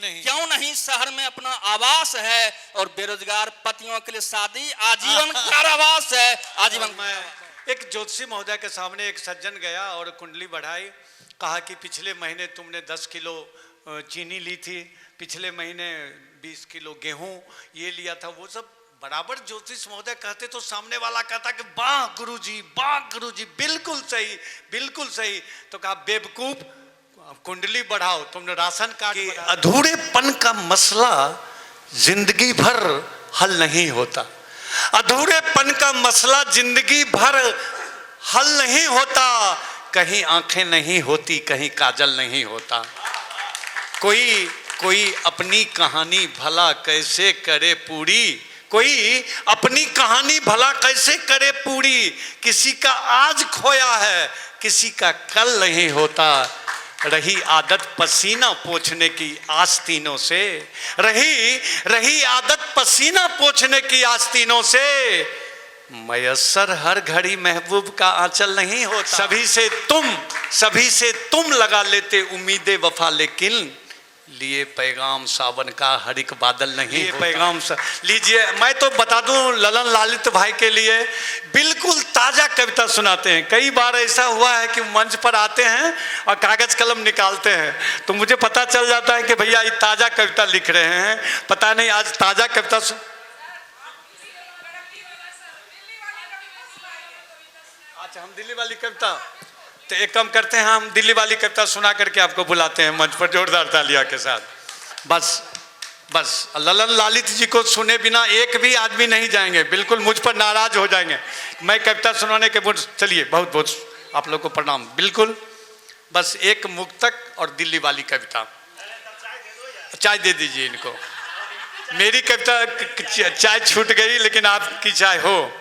नहीं शहर में अपना आवास है, और बेरोजगार पतियों के लिए शादी आजीवन कारावास है। आजीवन। एक ज्योतिषी महोदय के सामने एक सज्जन गया और कुंडली बढ़ाई, कहा कि पिछले महीने तुमने 10 किलो चीनी ली थी, पिछले महीने 20 किलो गेहूं ये लिया था। वो सब बराबर ज्योतिष महोदय कहते तो सामने वाला कहता कि वाह गुरुजी, बिल्कुल सही, बिल्कुल सही। तो कहा बेवकूफ, कुंडली बढ़ाओ, तुमने राशन कार्ड। अधूरेपन का मसला जिंदगी भर हल नहीं होता। अधूरेपन का मसला जिंदगी भर हल नहीं होता। कहीं आंखें नहीं होती, कहीं काजल नहीं होता। कोई अपनी कहानी भला कैसे करे पूरी, कोई अपनी कहानी भला कैसे करे पूरी। किसी का आज खोया है, किसी का कल नहीं होता। रही आदत पसीना पोंछने की आस्तीनों से, रही आदत पसीना पोंछने की आस्तीनों से, मयस्सर हर घड़ी महबूब का आंचल नहीं होता। सभी से तुम लगा लेते उम्मीदें वफा, लेकिन लिए पैगाम सावन का हर एक बादल नहीं होता। पैगाम लीजिए। मैं तो बता दूं ललन लालित भाई के लिए बिल्कुल ताजा कविता सुनाते हैं। कई बार ऐसा हुआ है कि मंच पर आते हैं और कागज कलम निकालते हैं, तो मुझे पता चल जाता है कि भैया ये ताजा कविता लिख रहे हैं। पता नहीं आज ताजा कविता अच्छा, हम दिल्ली वाली कविता, तो एक काम करते हैं, हम दिल्ली वाली कविता सुना करके आपको बुलाते हैं मंच पर जोरदार तालियां के साथ। बस ललन लालित जी को सुने बिना एक भी आदमी नहीं जाएंगे, बिल्कुल मुझ पर नाराज हो जाएंगे। मैं कविता सुनाने के बाद चलिए, बहुत बहुत आप लोग को प्रणाम। बिल्कुल बस एक मुक्तक और दिल्ली वाली कविता। चाय दे दीजिए इनको। मेरी कविता चाय छूट गई, लेकिन आपकी चाय हो,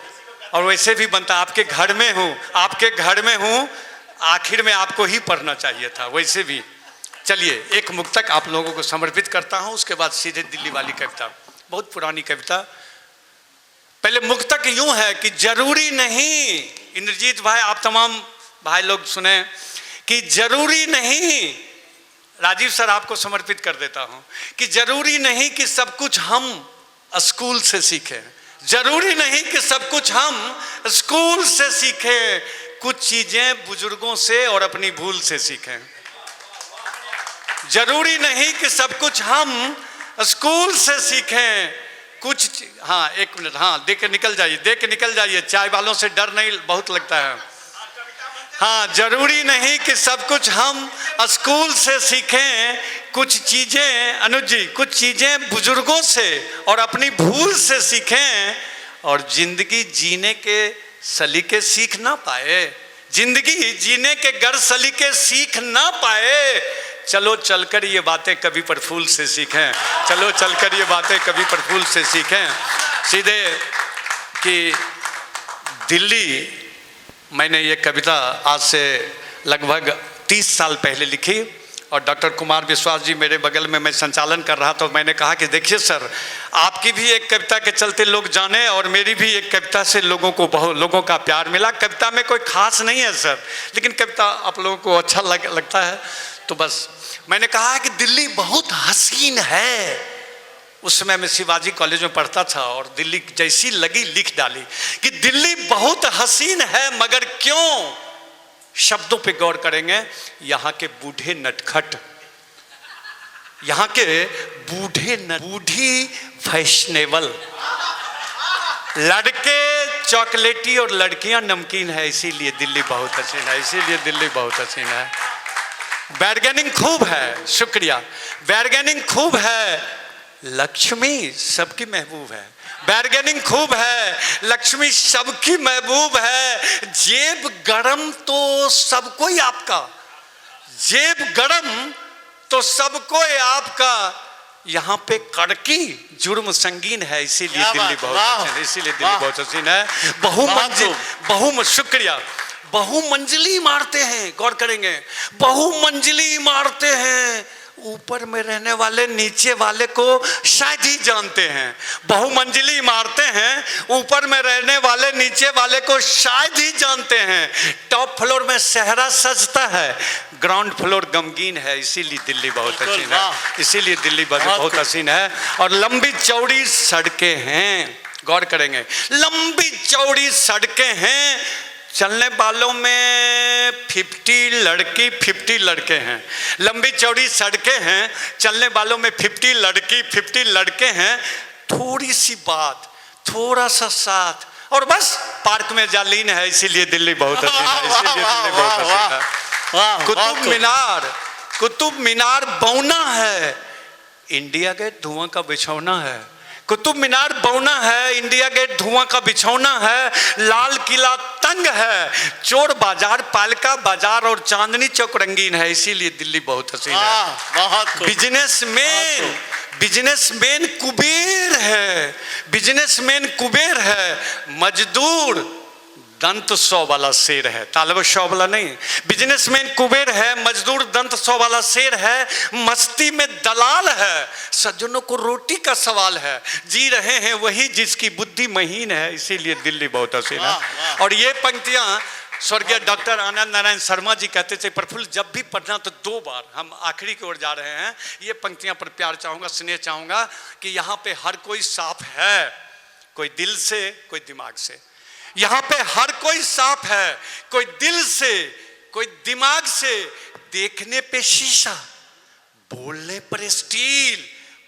और वैसे भी बनता। आपके घर में हूँ, आखिर में आपको ही पढ़ना चाहिए था। वैसे भी चलिए एक मुक्तक आप लोगों को समर्पित करता हूं, उसके बाद सीधे दिल्ली वाली कविता, बहुत पुरानी कविता। पहले मुक्तक यूं है कि जरूरी नहीं, इंद्रजीत भाई आप तमाम भाई लोग सुने, कि जरूरी नहीं, राजीव सर आपको समर्पित कर देता हूं, कि जरूरी नहीं कि सब कुछ हम स्कूल से सीखें। जरूरी नहीं कि सब कुछ हम स्कूल से सीखें, कुछ चीजें बुजुर्गों से और अपनी भूल से सीखें। जरूरी नहीं कि सब कुछ हम स्कूल से सीखें, कुछ एक मिनट, दे के निकल जाइए, चाय वालों से डर नहीं बहुत लगता है। जरूरी नहीं कि सब कुछ हम स्कूल से सीखें, कुछ चीजें अनुज जी, कुछ चीजें बुजुर्गों से और अपनी भूल से सीखें, और जिंदगी जीने के सलीके सीख ना पाए, जिंदगी जीने के गर सलीके सीख ना पाए, चलो चलकर ये बातें कभी प्रफुल्ल से सीखें, चलो चलकर ये बातें कभी प्रफुल्ल से सीखें। सीधे कि दिल्ली, मैंने ये कविता आज से लगभग 30 साल पहले लिखी, और डॉक्टर कुमार विश्वास जी मेरे बगल में, मैं संचालन कर रहा था, तो मैंने कहा कि देखिए सर, आपकी भी एक कविता के चलते लोग जाने, और मेरी भी एक कविता से बहुत लोगों का प्यार मिला। कविता में कोई खास नहीं है सर, लेकिन कविता आप लोगों को अच्छा लगता है, तो बस मैंने कहा कि दिल्ली बहुत हसीन है। उस समय मैं शिवाजी कॉलेज में पढ़ता था, और दिल्ली जैसी लगी लिख डाली कि दिल्ली बहुत हसीन है, मगर क्यों? शब्दों पे गौर करेंगे, यहाँ के बूढ़े नटखट, यहाँ के बूढ़ी फैशनेबल, लड़के चॉकलेटी और लड़कियां नमकीन है, इसीलिए दिल्ली बहुत हसीन है, इसीलिए दिल्ली बहुत हसीन है। बैरगेनिंग खूब है, शुक्रिया, बैरगेनिंग खूब है, लक्ष्मी सबकी महबूब है, बार्गेनिंग खूब है, लक्ष्मी सबकी महबूब है। जेब गरम तो सबको ही आपका, जेब गरम तो सबको ही आपका। यहाँ पे कड़की जुर्म संगीन है, इसीलिए दिल्ली बहुत हसीन है, इसीलिए दिल्ली बहुत हसीन है। शुक्रिया। बहुमंजिली इमारतें हैं, गौर करेंगे, बहुमंजिली इमारतें हैं, ऊपर में रहने वाले नीचे वाले को शायद ही जानते हैं। बहुमंजिली इमारतें हैं, ऊपर में रहने वाले नीचे वाले को शायद ही जानते हैं। टॉप फ्लोर में सहरा सजता है, ग्राउंड फ्लोर गमगीन है, इसीलिए दिल्ली बहुत हसीन है, इसीलिए दिल्ली बहुत हसीन है। और लंबी चौड़ी सड़कें हैं, गौर करेंगे, लंबी चौड़ी सड़कें हैं, चलने वालों में 50 लड़के हैं। लंबी चौड़ी सड़कें हैं, चलने वालों में 50 लड़के हैं। थोड़ी सी बात, थोड़ा सा साथ, और बस पार्क में जालीन है, इसीलिए दिल्ली बहुत हसीन है, इसीलिए दिल्ली बहुत हसीन है। कुतुब मीनार बौना है, इंडिया गेट धुआं का बिछौना है। कुतुब मीनार बौना है, इंडिया गेट धुआं का बिछौना है। लाल किला तंग है, चोर बाजार, पालिका बाजार और चांदनी चौक रंगीन है, इसीलिए दिल्ली बहुत हसीन है। बिजनेसमैन कुबेर है, बिजनेसमैन कुबेर है। मजदूर दंत 100 वाला शेर है, तालब 100 वाला नहीं। बिजनेसमैन कुबेर है, मजदूर दंत 100 वाला शेर है। मस्ती में दलाल है, सज्जनों को रोटी का सवाल है। जी रहे हैं वही जिसकी बुद्धि महीन है, इसीलिए दिल्ली बहुत हसीन है। और ये पंक्तियां स्वर्गीय डॉक्टर आनंद नारायण शर्मा जी कहते थे, प्रफुल्ल जब भी पढ़ना तो 2 बार। हम आखिरी की ओर जा रहे हैं, ये पंक्तियां पर प्यार चाहूंगा, स्नेह चाहूंगा कि यहाँ पे हर कोई साफ है, कोई दिल से, कोई दिमाग से। यहाँ पे हर कोई साफ है, कोई दिल से, कोई दिमाग से। देखने पे शीशा, बोलने पर स्टील,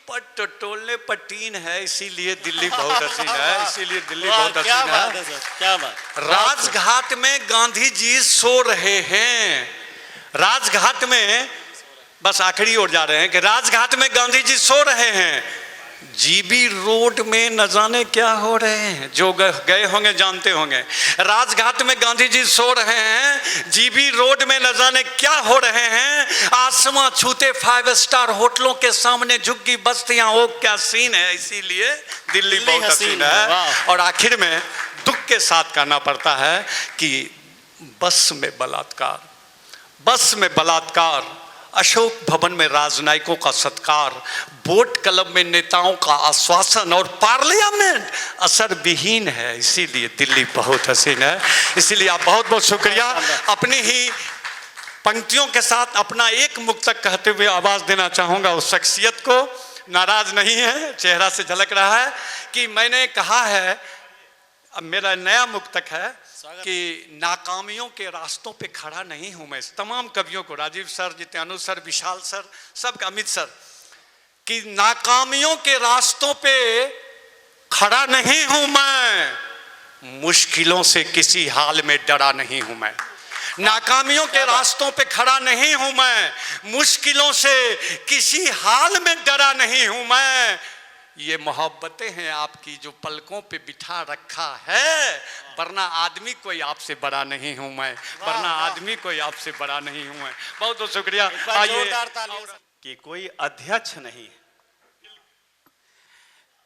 पर टटोलने पर टीन है, इसीलिए दिल्ली बहुत हसीन है, इसीलिए दिल्ली बहुत हसीन है। क्या बात। राजघाट में गांधी जी सो रहे हैं, राजघाट में, बस आखिरी ओर जा रहे हैं कि राजघाट में गांधी जी सो रहे हैं। जीबी रोड में न जाने क्या हो रहे हैं, जो गए होंगे जानते होंगे। राजघाट में गांधी जी सो रहे हैं, जीबी रोड में न जाने क्या हो रहे हैं। आसमां छूते 5 स्टार होटलों के सामने झुग्गी बस्तियां, ओ क्या सीन है, इसीलिए दिल्ली बहुत हसीन है। और आखिर में दुख के साथ कहना पड़ता है कि बस में बलात्कार, अशोक भवन में राजनयिकों का सत्कार, बोट क्लब में नेताओं का आश्वासन और पार्लियामेंट असर विहीन है, इसीलिए दिल्ली बहुत हसीन है। इसीलिए आप बहुत बहुत शुक्रिया। अपनी ही पंक्तियों के साथ अपना एक मुक्तक कहते हुए आवाज देना चाहूंगा उस शख्सियत को, नाराज नहीं है, चेहरा से झलक रहा है कि मैंने कहा है, अब मेरा नया मुक्तक है कि नाकामियों के रास्तों पे खड़ा नहीं हूं मैं। तमाम कवियों को, राजीव सर, जित्यानु सर, विशाल सर, सब, अमित सर, कि नाकामियों के रास्तों पे खड़ा नहीं हूं मैं, मुश्किलों से किसी हाल में डरा नहीं हूं मैं। नाकामियों के रास्तों पे खड़ा नहीं हूं मैं, मुश्किलों से किसी हाल में डरा नहीं हूं मैं। ये मोहब्बतें हैं आपकी जो पलकों पे बिठा रखा है, वरना आदमी कोई आपसे बड़ा नहीं हूं मैं, वरना आदमी कोई आपसे बड़ा नहीं हूं मैं। बहुत बहुत शुक्रिया। कि कोई अध्यक्ष नहीं,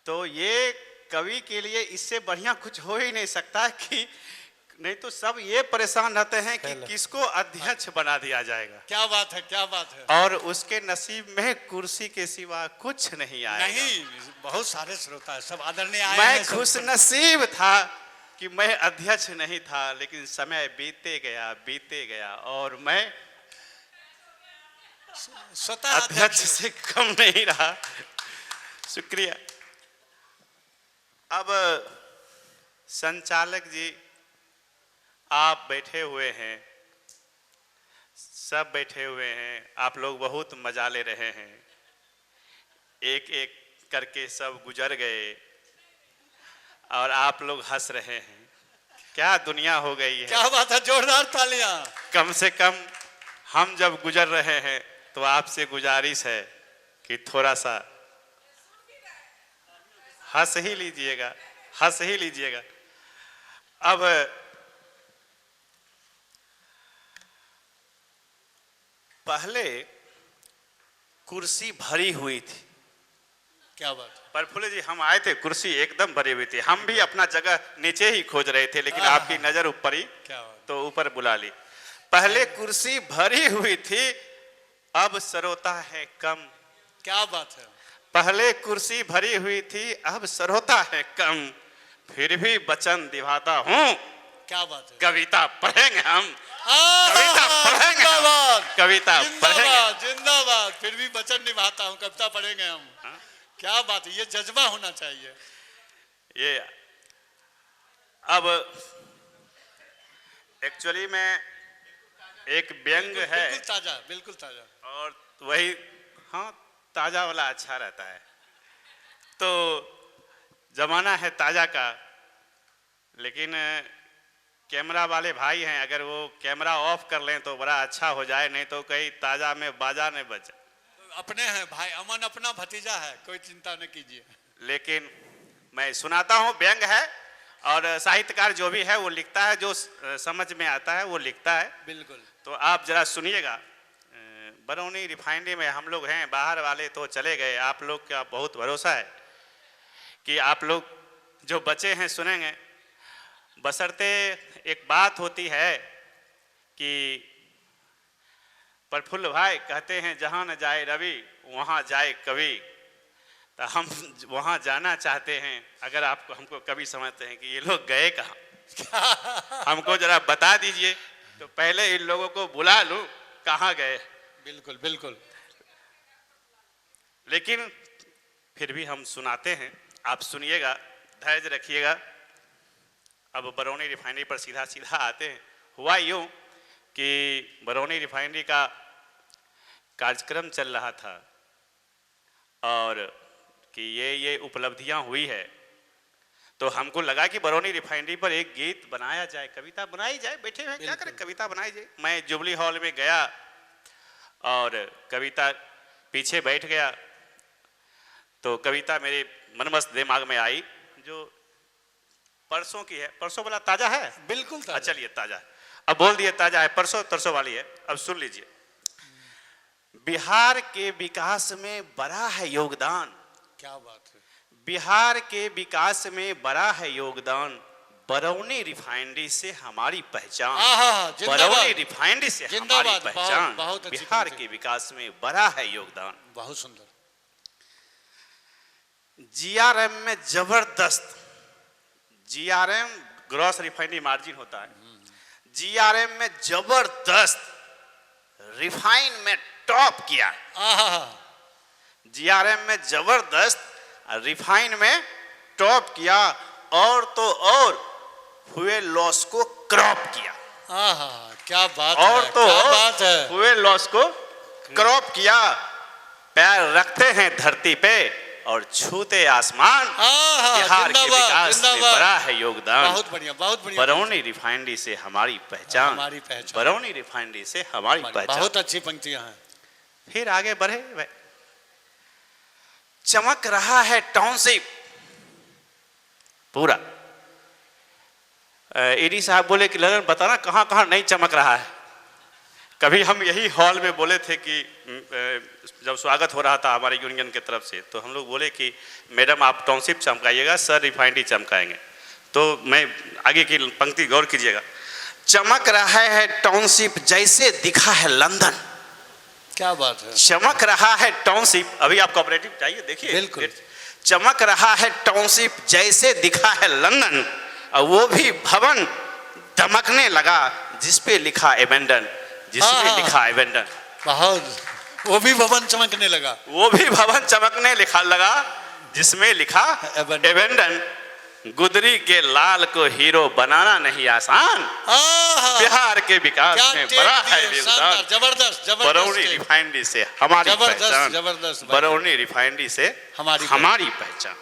तो ये कवि के लिए इससे बढ़िया कुछ हो ही नहीं सकता कि नहीं तो सब ये परेशान रहते हैं कि किसको अध्यक्ष बना दिया जाएगा। क्या बात है, क्या बात है। और उसके नसीब में कुर्सी के सिवा कुछ नहीं आया। नहीं, बहुत सारे श्रोता है, सब आदरणीय आए हैं। मैं खुश नसीब था कि मैं अध्यक्ष नहीं था, लेकिन समय बीते गया और मैं स्वतः अध्यक्ष से कम नहीं रहा। शुक्रिया। अब संचालक जी आप बैठे हुए हैं, सब बैठे हुए हैं, आप लोग बहुत मजा ले रहे हैं, एक एक करके सब गुजर गए और आप लोग हंस रहे हैं। क्या दुनिया हो गई है। क्या बात है, जोरदार तालियां। कम से कम हम जब गुजर रहे हैं तो आपसे गुजारिश है कि थोड़ा सा हंस ही लीजिएगा, हंस ही लीजिएगा। अब पहले कुर्सी भरी हुई थी। क्या बात। प्रफुल्ल जी, हम आए थे, कुर्सी एकदम भरी हुई थी, हम भी अपना जगह नीचे ही खोज रहे थे, लेकिन आपकी नजर ऊपर ही, तो ऊपर बुला ली। पहले कुर्सी भरी हुई थी, अब सरोता है कम। क्या बात है। पहले कुर्सी भरी हुई थी, अब सरोता है कम, फिर भी वचन निभाता हूँ। क्या बात है। कविता पढ़ेंगे हम, कविता पढ़ेंगे हम, कविता पढ़ेंगे। जिंदाबाद। फिर भी वचन निभाता हूँ, कविता पढ़ेंगे हम। क्या बात है, ये जज्बा होना चाहिए। ये अब एक्चुअली में एक व्यंग है, बिल्कुल ताजा, बिल्कुल ताजा, और वही, हाँ, ताजा वाला अच्छा रहता है। तो जमाना है ताजा का, लेकिन कैमरा वाले भाई हैं, अगर वो कैमरा ऑफ कर लें तो बड़ा अच्छा हो जाए, नहीं तो कहीं ताजा में बाजा नहीं बचे। अपने हैं भाई, अमन अपना भतीजा है, कोई चिंता न कीजिए। लेकिन मैं सुनाता हूँ, व्यंग है, और साहित्यकार जो भी है वो लिखता है, जो समझ में आता है वो लिखता है। बिल्कुल। तो आप जरा सुनिएगा। बरौनी रिफाइनरी में हम लोग हैं, बाहर वाले तो चले गए, आप लोग का बहुत भरोसा है कि आप लोग जो बचे हैं सुनेंगे। बशर्ते एक बात होती है कि प्रफुल्ल भाई कहते हैं जहाँ न जाए रवि वहाँ जाए कवि, तो हम वहाँ जाना चाहते हैं। अगर आप हमको कवि समझते हैं कि ये लोग गए कहाँ, हमको जरा बता दीजिए, तो पहले इन लोगों को बुला लूं कहाँ गए। बिल्कुल बिल्कुल। लेकिन फिर भी हम सुनाते हैं, आप सुनिएगा, धैर्य रखिएगा। अब बरौनी रिफाइनरी पर सीधा सीधा आते हैं। हुआ यूँ कि बरौनी रिफाइनरी का कार्यक्रम चल रहा था, और कि ये उपलब्धियां हुई है, तो हमको लगा कि बरौनी रिफाइनरी पर एक गीत बनाया जाए, कविता बनाई जाए। बैठे हुए क्या करें, कविता बनाई जाए। मैं जुबली हॉल में गया और कविता पीछे बैठ गया, तो कविता मेरे मनमस्त दिमाग में आई, जो परसों की है। परसों वाला ताजा है? बिल्कुल ताजा। चलिए ताजा है, अब बोल दिए ताजा है, परसों तरसों वाली है। अब सुन लीजिए। बिहार के विकास में बड़ा है योगदान। क्या बात है। बिहार के विकास में बड़ा है योगदान, बरौनी रिफाइनरी से हमारी पहचान। बरौनी रिफाइनरी से हमारी पहचान, बिहार के विकास में बड़ा है योगदान। बहुत सुंदर। जीआरएम में जबरदस्त, जीआरएम ग्रॉस रिफाइनरी मार्जिन होता है, जीआरएम में जबरदस्त, रिफाइन में टॉप किया। जीआरएम में जबरदस्त, रिफाइन में टॉप किया, और तो और हुए लॉस को क्रॉप किया। क्या बात और है, तो क्या और बात है। हुए लॉस को क्रॉप किया। पैर रखते हैं धरती पे और छूते आसमान, बिहार के विकास में बड़ा है योगदान। बहुत बढ़िया, बहुत बढ़िया। बरौनी रिफाइनरी से हमारी पहचान, हमारी पहचान, बरौनी रिफाइनरी से हमारी पहचान। बहुत अच्छी पंक्तियां हैं। फिर आगे बढ़े। चमक रहा है टाउनशिप पूरा। ईडी साहब बोले कि लगन बताना कहाँ कहाँ नहीं चमक रहा है। कभी हम यही हॉल में बोले थे कि जब स्वागत हो रहा था हमारे यूनियन की तरफ से, तो हम लोग बोले कि मैडम आप टाउनशिप चमकाइएगा, सर रिफाइनरी चमकाएंगे। तो मैं आगे की पंक्ति गौर कीजिएगा। चमक रहा है टाउनशिप जैसे दिखा है लंदन। क्या बात है। चमक रहा है टाउनशिप, अभी आप कोऑपरेटिव चाहिए देखिए। बिल्कुल। चमक रहा है टाउनशिप जैसे दिखा है लंदन, और वो भी भवन दमकने लगा जिसपे लिखा एबेंडन, जिसमें लिखा एबेंडन। बहुत, वो भी भवन चमकने लगा, वो भी भवन चमकने लिखा लगा जिसमें लिखा एबेंडन। गुदरी के लाल को हीरो बनाना नहीं आसान, बिहार के विकास में बड़ा है योगदान। जबरदस्त, बरौनी रिफाइनरी से हमारी पहचान, जबरदस्त। बरौनी रिफाइनरी से हमारी पहचान।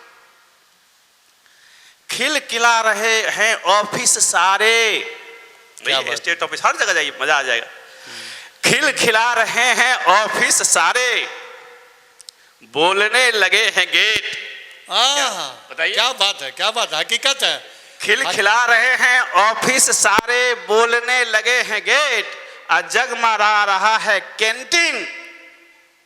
खिलखिला रहे हैं ऑफिस सारे, स्टेट ऑफिस हर जगह जाइए मजा आ जाएगा। खिलखिला रहे हैं ऑफिस सारे, बोलने लगे हैं गेट बताइए। क्या बात है, क्या बात है, हकीकत है। खिलखिला रहे हैं ऑफिस सारे, बोलने लगे हैं गेट, जगमगा रहा है कैंटीन,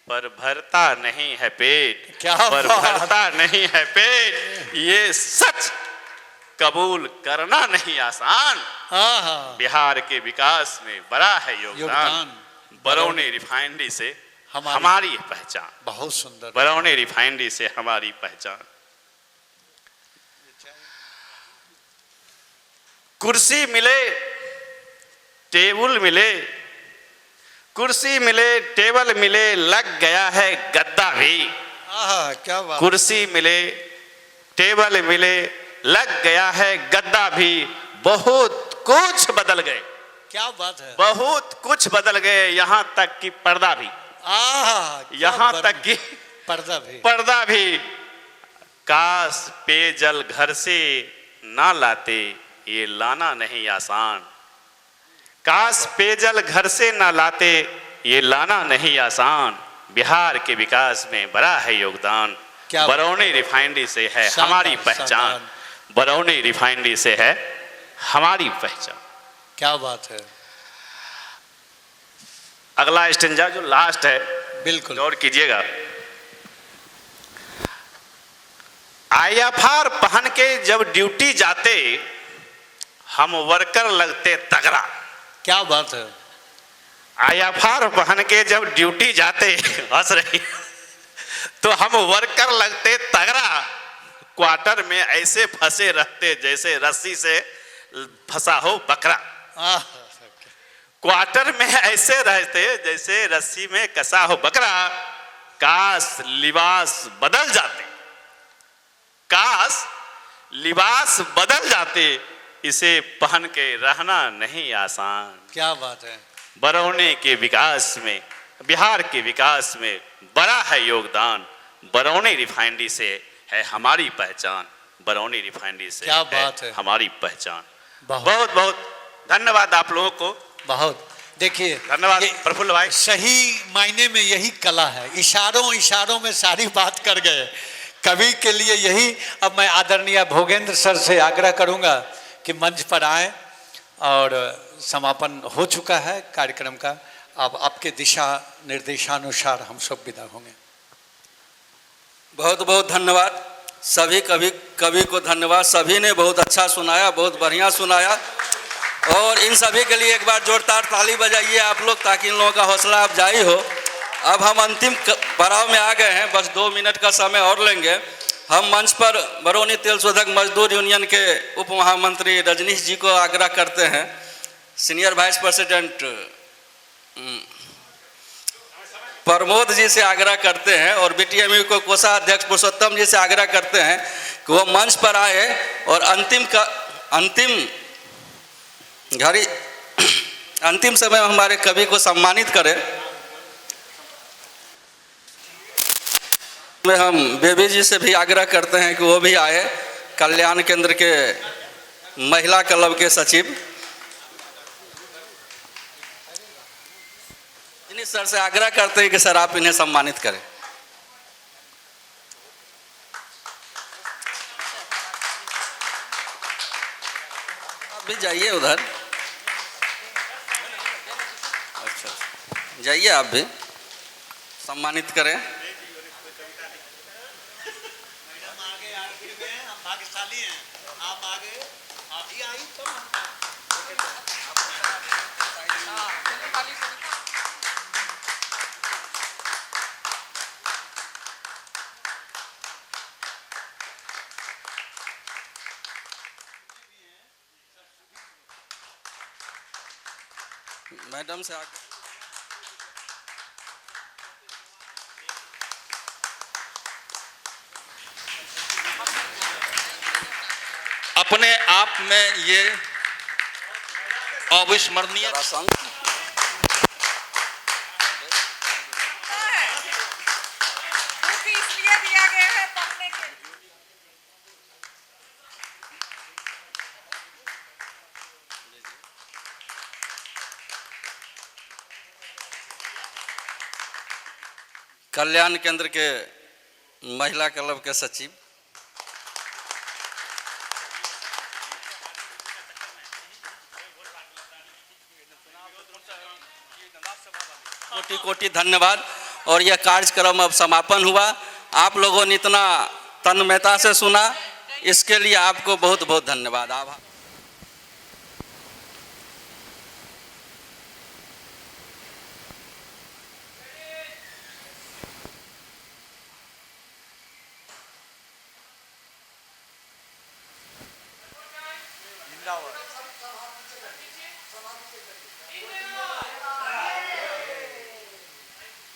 पर भरता नहीं है पेट। क्या पर बात। भरता नहीं है पेट, ये सच कबूल करना नहीं आसान। बिहार के विकास में बड़ा है योगदान, बरौनी रिफाइनरी से हमारी पहचान। बहुत सुंदर। बरौनी रिफाइनरी से हमारी पहचान। कुर्सी मिले टेबल मिले, कुर्सी मिले टेबल मिले, लग गया है गद्दा भी। क्या बात। कुर्सी मिले टेबल मिले, लग गया है गद्दा भी, बहुत कुछ बदल गए। क्या बात है। बहुत कुछ बदल गए, यहाँ तक कि पर्दा भी। यहाँ तक कि पर्दा भी। काश पेयजल घर से ना लाते, ये लाना नहीं आसान। काश पेयजल घर से ना लाते, ये लाना नहीं आसान। बिहार के विकास में बड़ा है योगदान, बरौनी रिफाइनरी से है हमारी पहचान। बरौनी रिफाइनरी से है हमारी पहचान। क्या बात है। अगला स्टेंजा जो लास्ट है, बिल्कुल गौर कीजिएगा। IFR पहन के जब ड्यूटी जाते, हम वर्कर लगते तगड़ा। क्या बात है। IFR पहन के जब ड्यूटी जाते, हंस रही, तो हम वर्कर लगते तगड़ा। क्वार्टर में ऐसे फंसे रहते जैसे रस्सी से फंसा हो बकरा। क्वार्टर में ऐसे रहते जैसे रस्सी में कसा हो बकरा। काश लिबास बदल जाते, काश लिबास बदल जाते, इसे पहन के रहना नहीं आसान। क्या बात है। बरौनी के विकास में, बिहार के विकास में बड़ा है योगदान, बरौनी रिफाइनरी से है हमारी पहचान। बरौनी रिफाइनरी से क्या बात है। हमारी पहचान। बहुत बहुत धन्यवाद आप लोगों को। बहुत। देखिए, धन्यवाद प्रफुल्ल भाई। सही मायने में यही कला है, इशारों इशारों में सारी बात कर गए कवि के लिए यही। अब मैं आदरणीय भोगेंद्र सर से आग्रह करूंगा कि मंच पर आए, और समापन हो चुका है कार्यक्रम का। अब आपके दिशा निर्देशानुसार हम सब विदा होंगे। बहुत बहुत धन्यवाद सभी कवि को धन्यवाद। सभी ने बहुत अच्छा सुनाया, बहुत बढ़िया सुनाया, और इन सभी के लिए एक बार जोरदार ताली बजाइए आप लोग, ताकि इन लोगों का हौसला अफजाई हो। अब हम अंतिम पड़ाव में आ गए हैं, बस 2 मिनट का समय और लेंगे। हम मंच पर बरौनी तेल शोधक मजदूर यूनियन के उप महामंत्री रजनीश जी को आग्रह करते हैं, senior vice president Pramod ji से आग्रह करते हैं, और BTMU को कोषाध्यक्ष पुरुषोत्तम जी से आग्रह करते हैं कि वो मंच पर आए और अंतिम समय हमारे कवि को सम्मानित करें। में हम बेबी जी से भी आग्रह करते हैं कि वो भी आए, कल्याण केंद्र के महिला क्लब के सचिव। इन्हीं सर से आग्रह करते हैं कि सर आप इन्हें सम्मानित करें। आप भी जाइए उधर, अच्छा जाइए, आप भी सम्मानित करें। मैडम से अपने आप में ये अविस्मरणीय कल्याण केंद्र के महिला क्लब के सचिव कोटि कोटि धन्यवाद। और यह कार्यक्रम अब समापन हुआ। आप लोगों ने इतना तन्मयता से सुना, इसके लिए आपको बहुत बहुत धन्यवाद। आभार।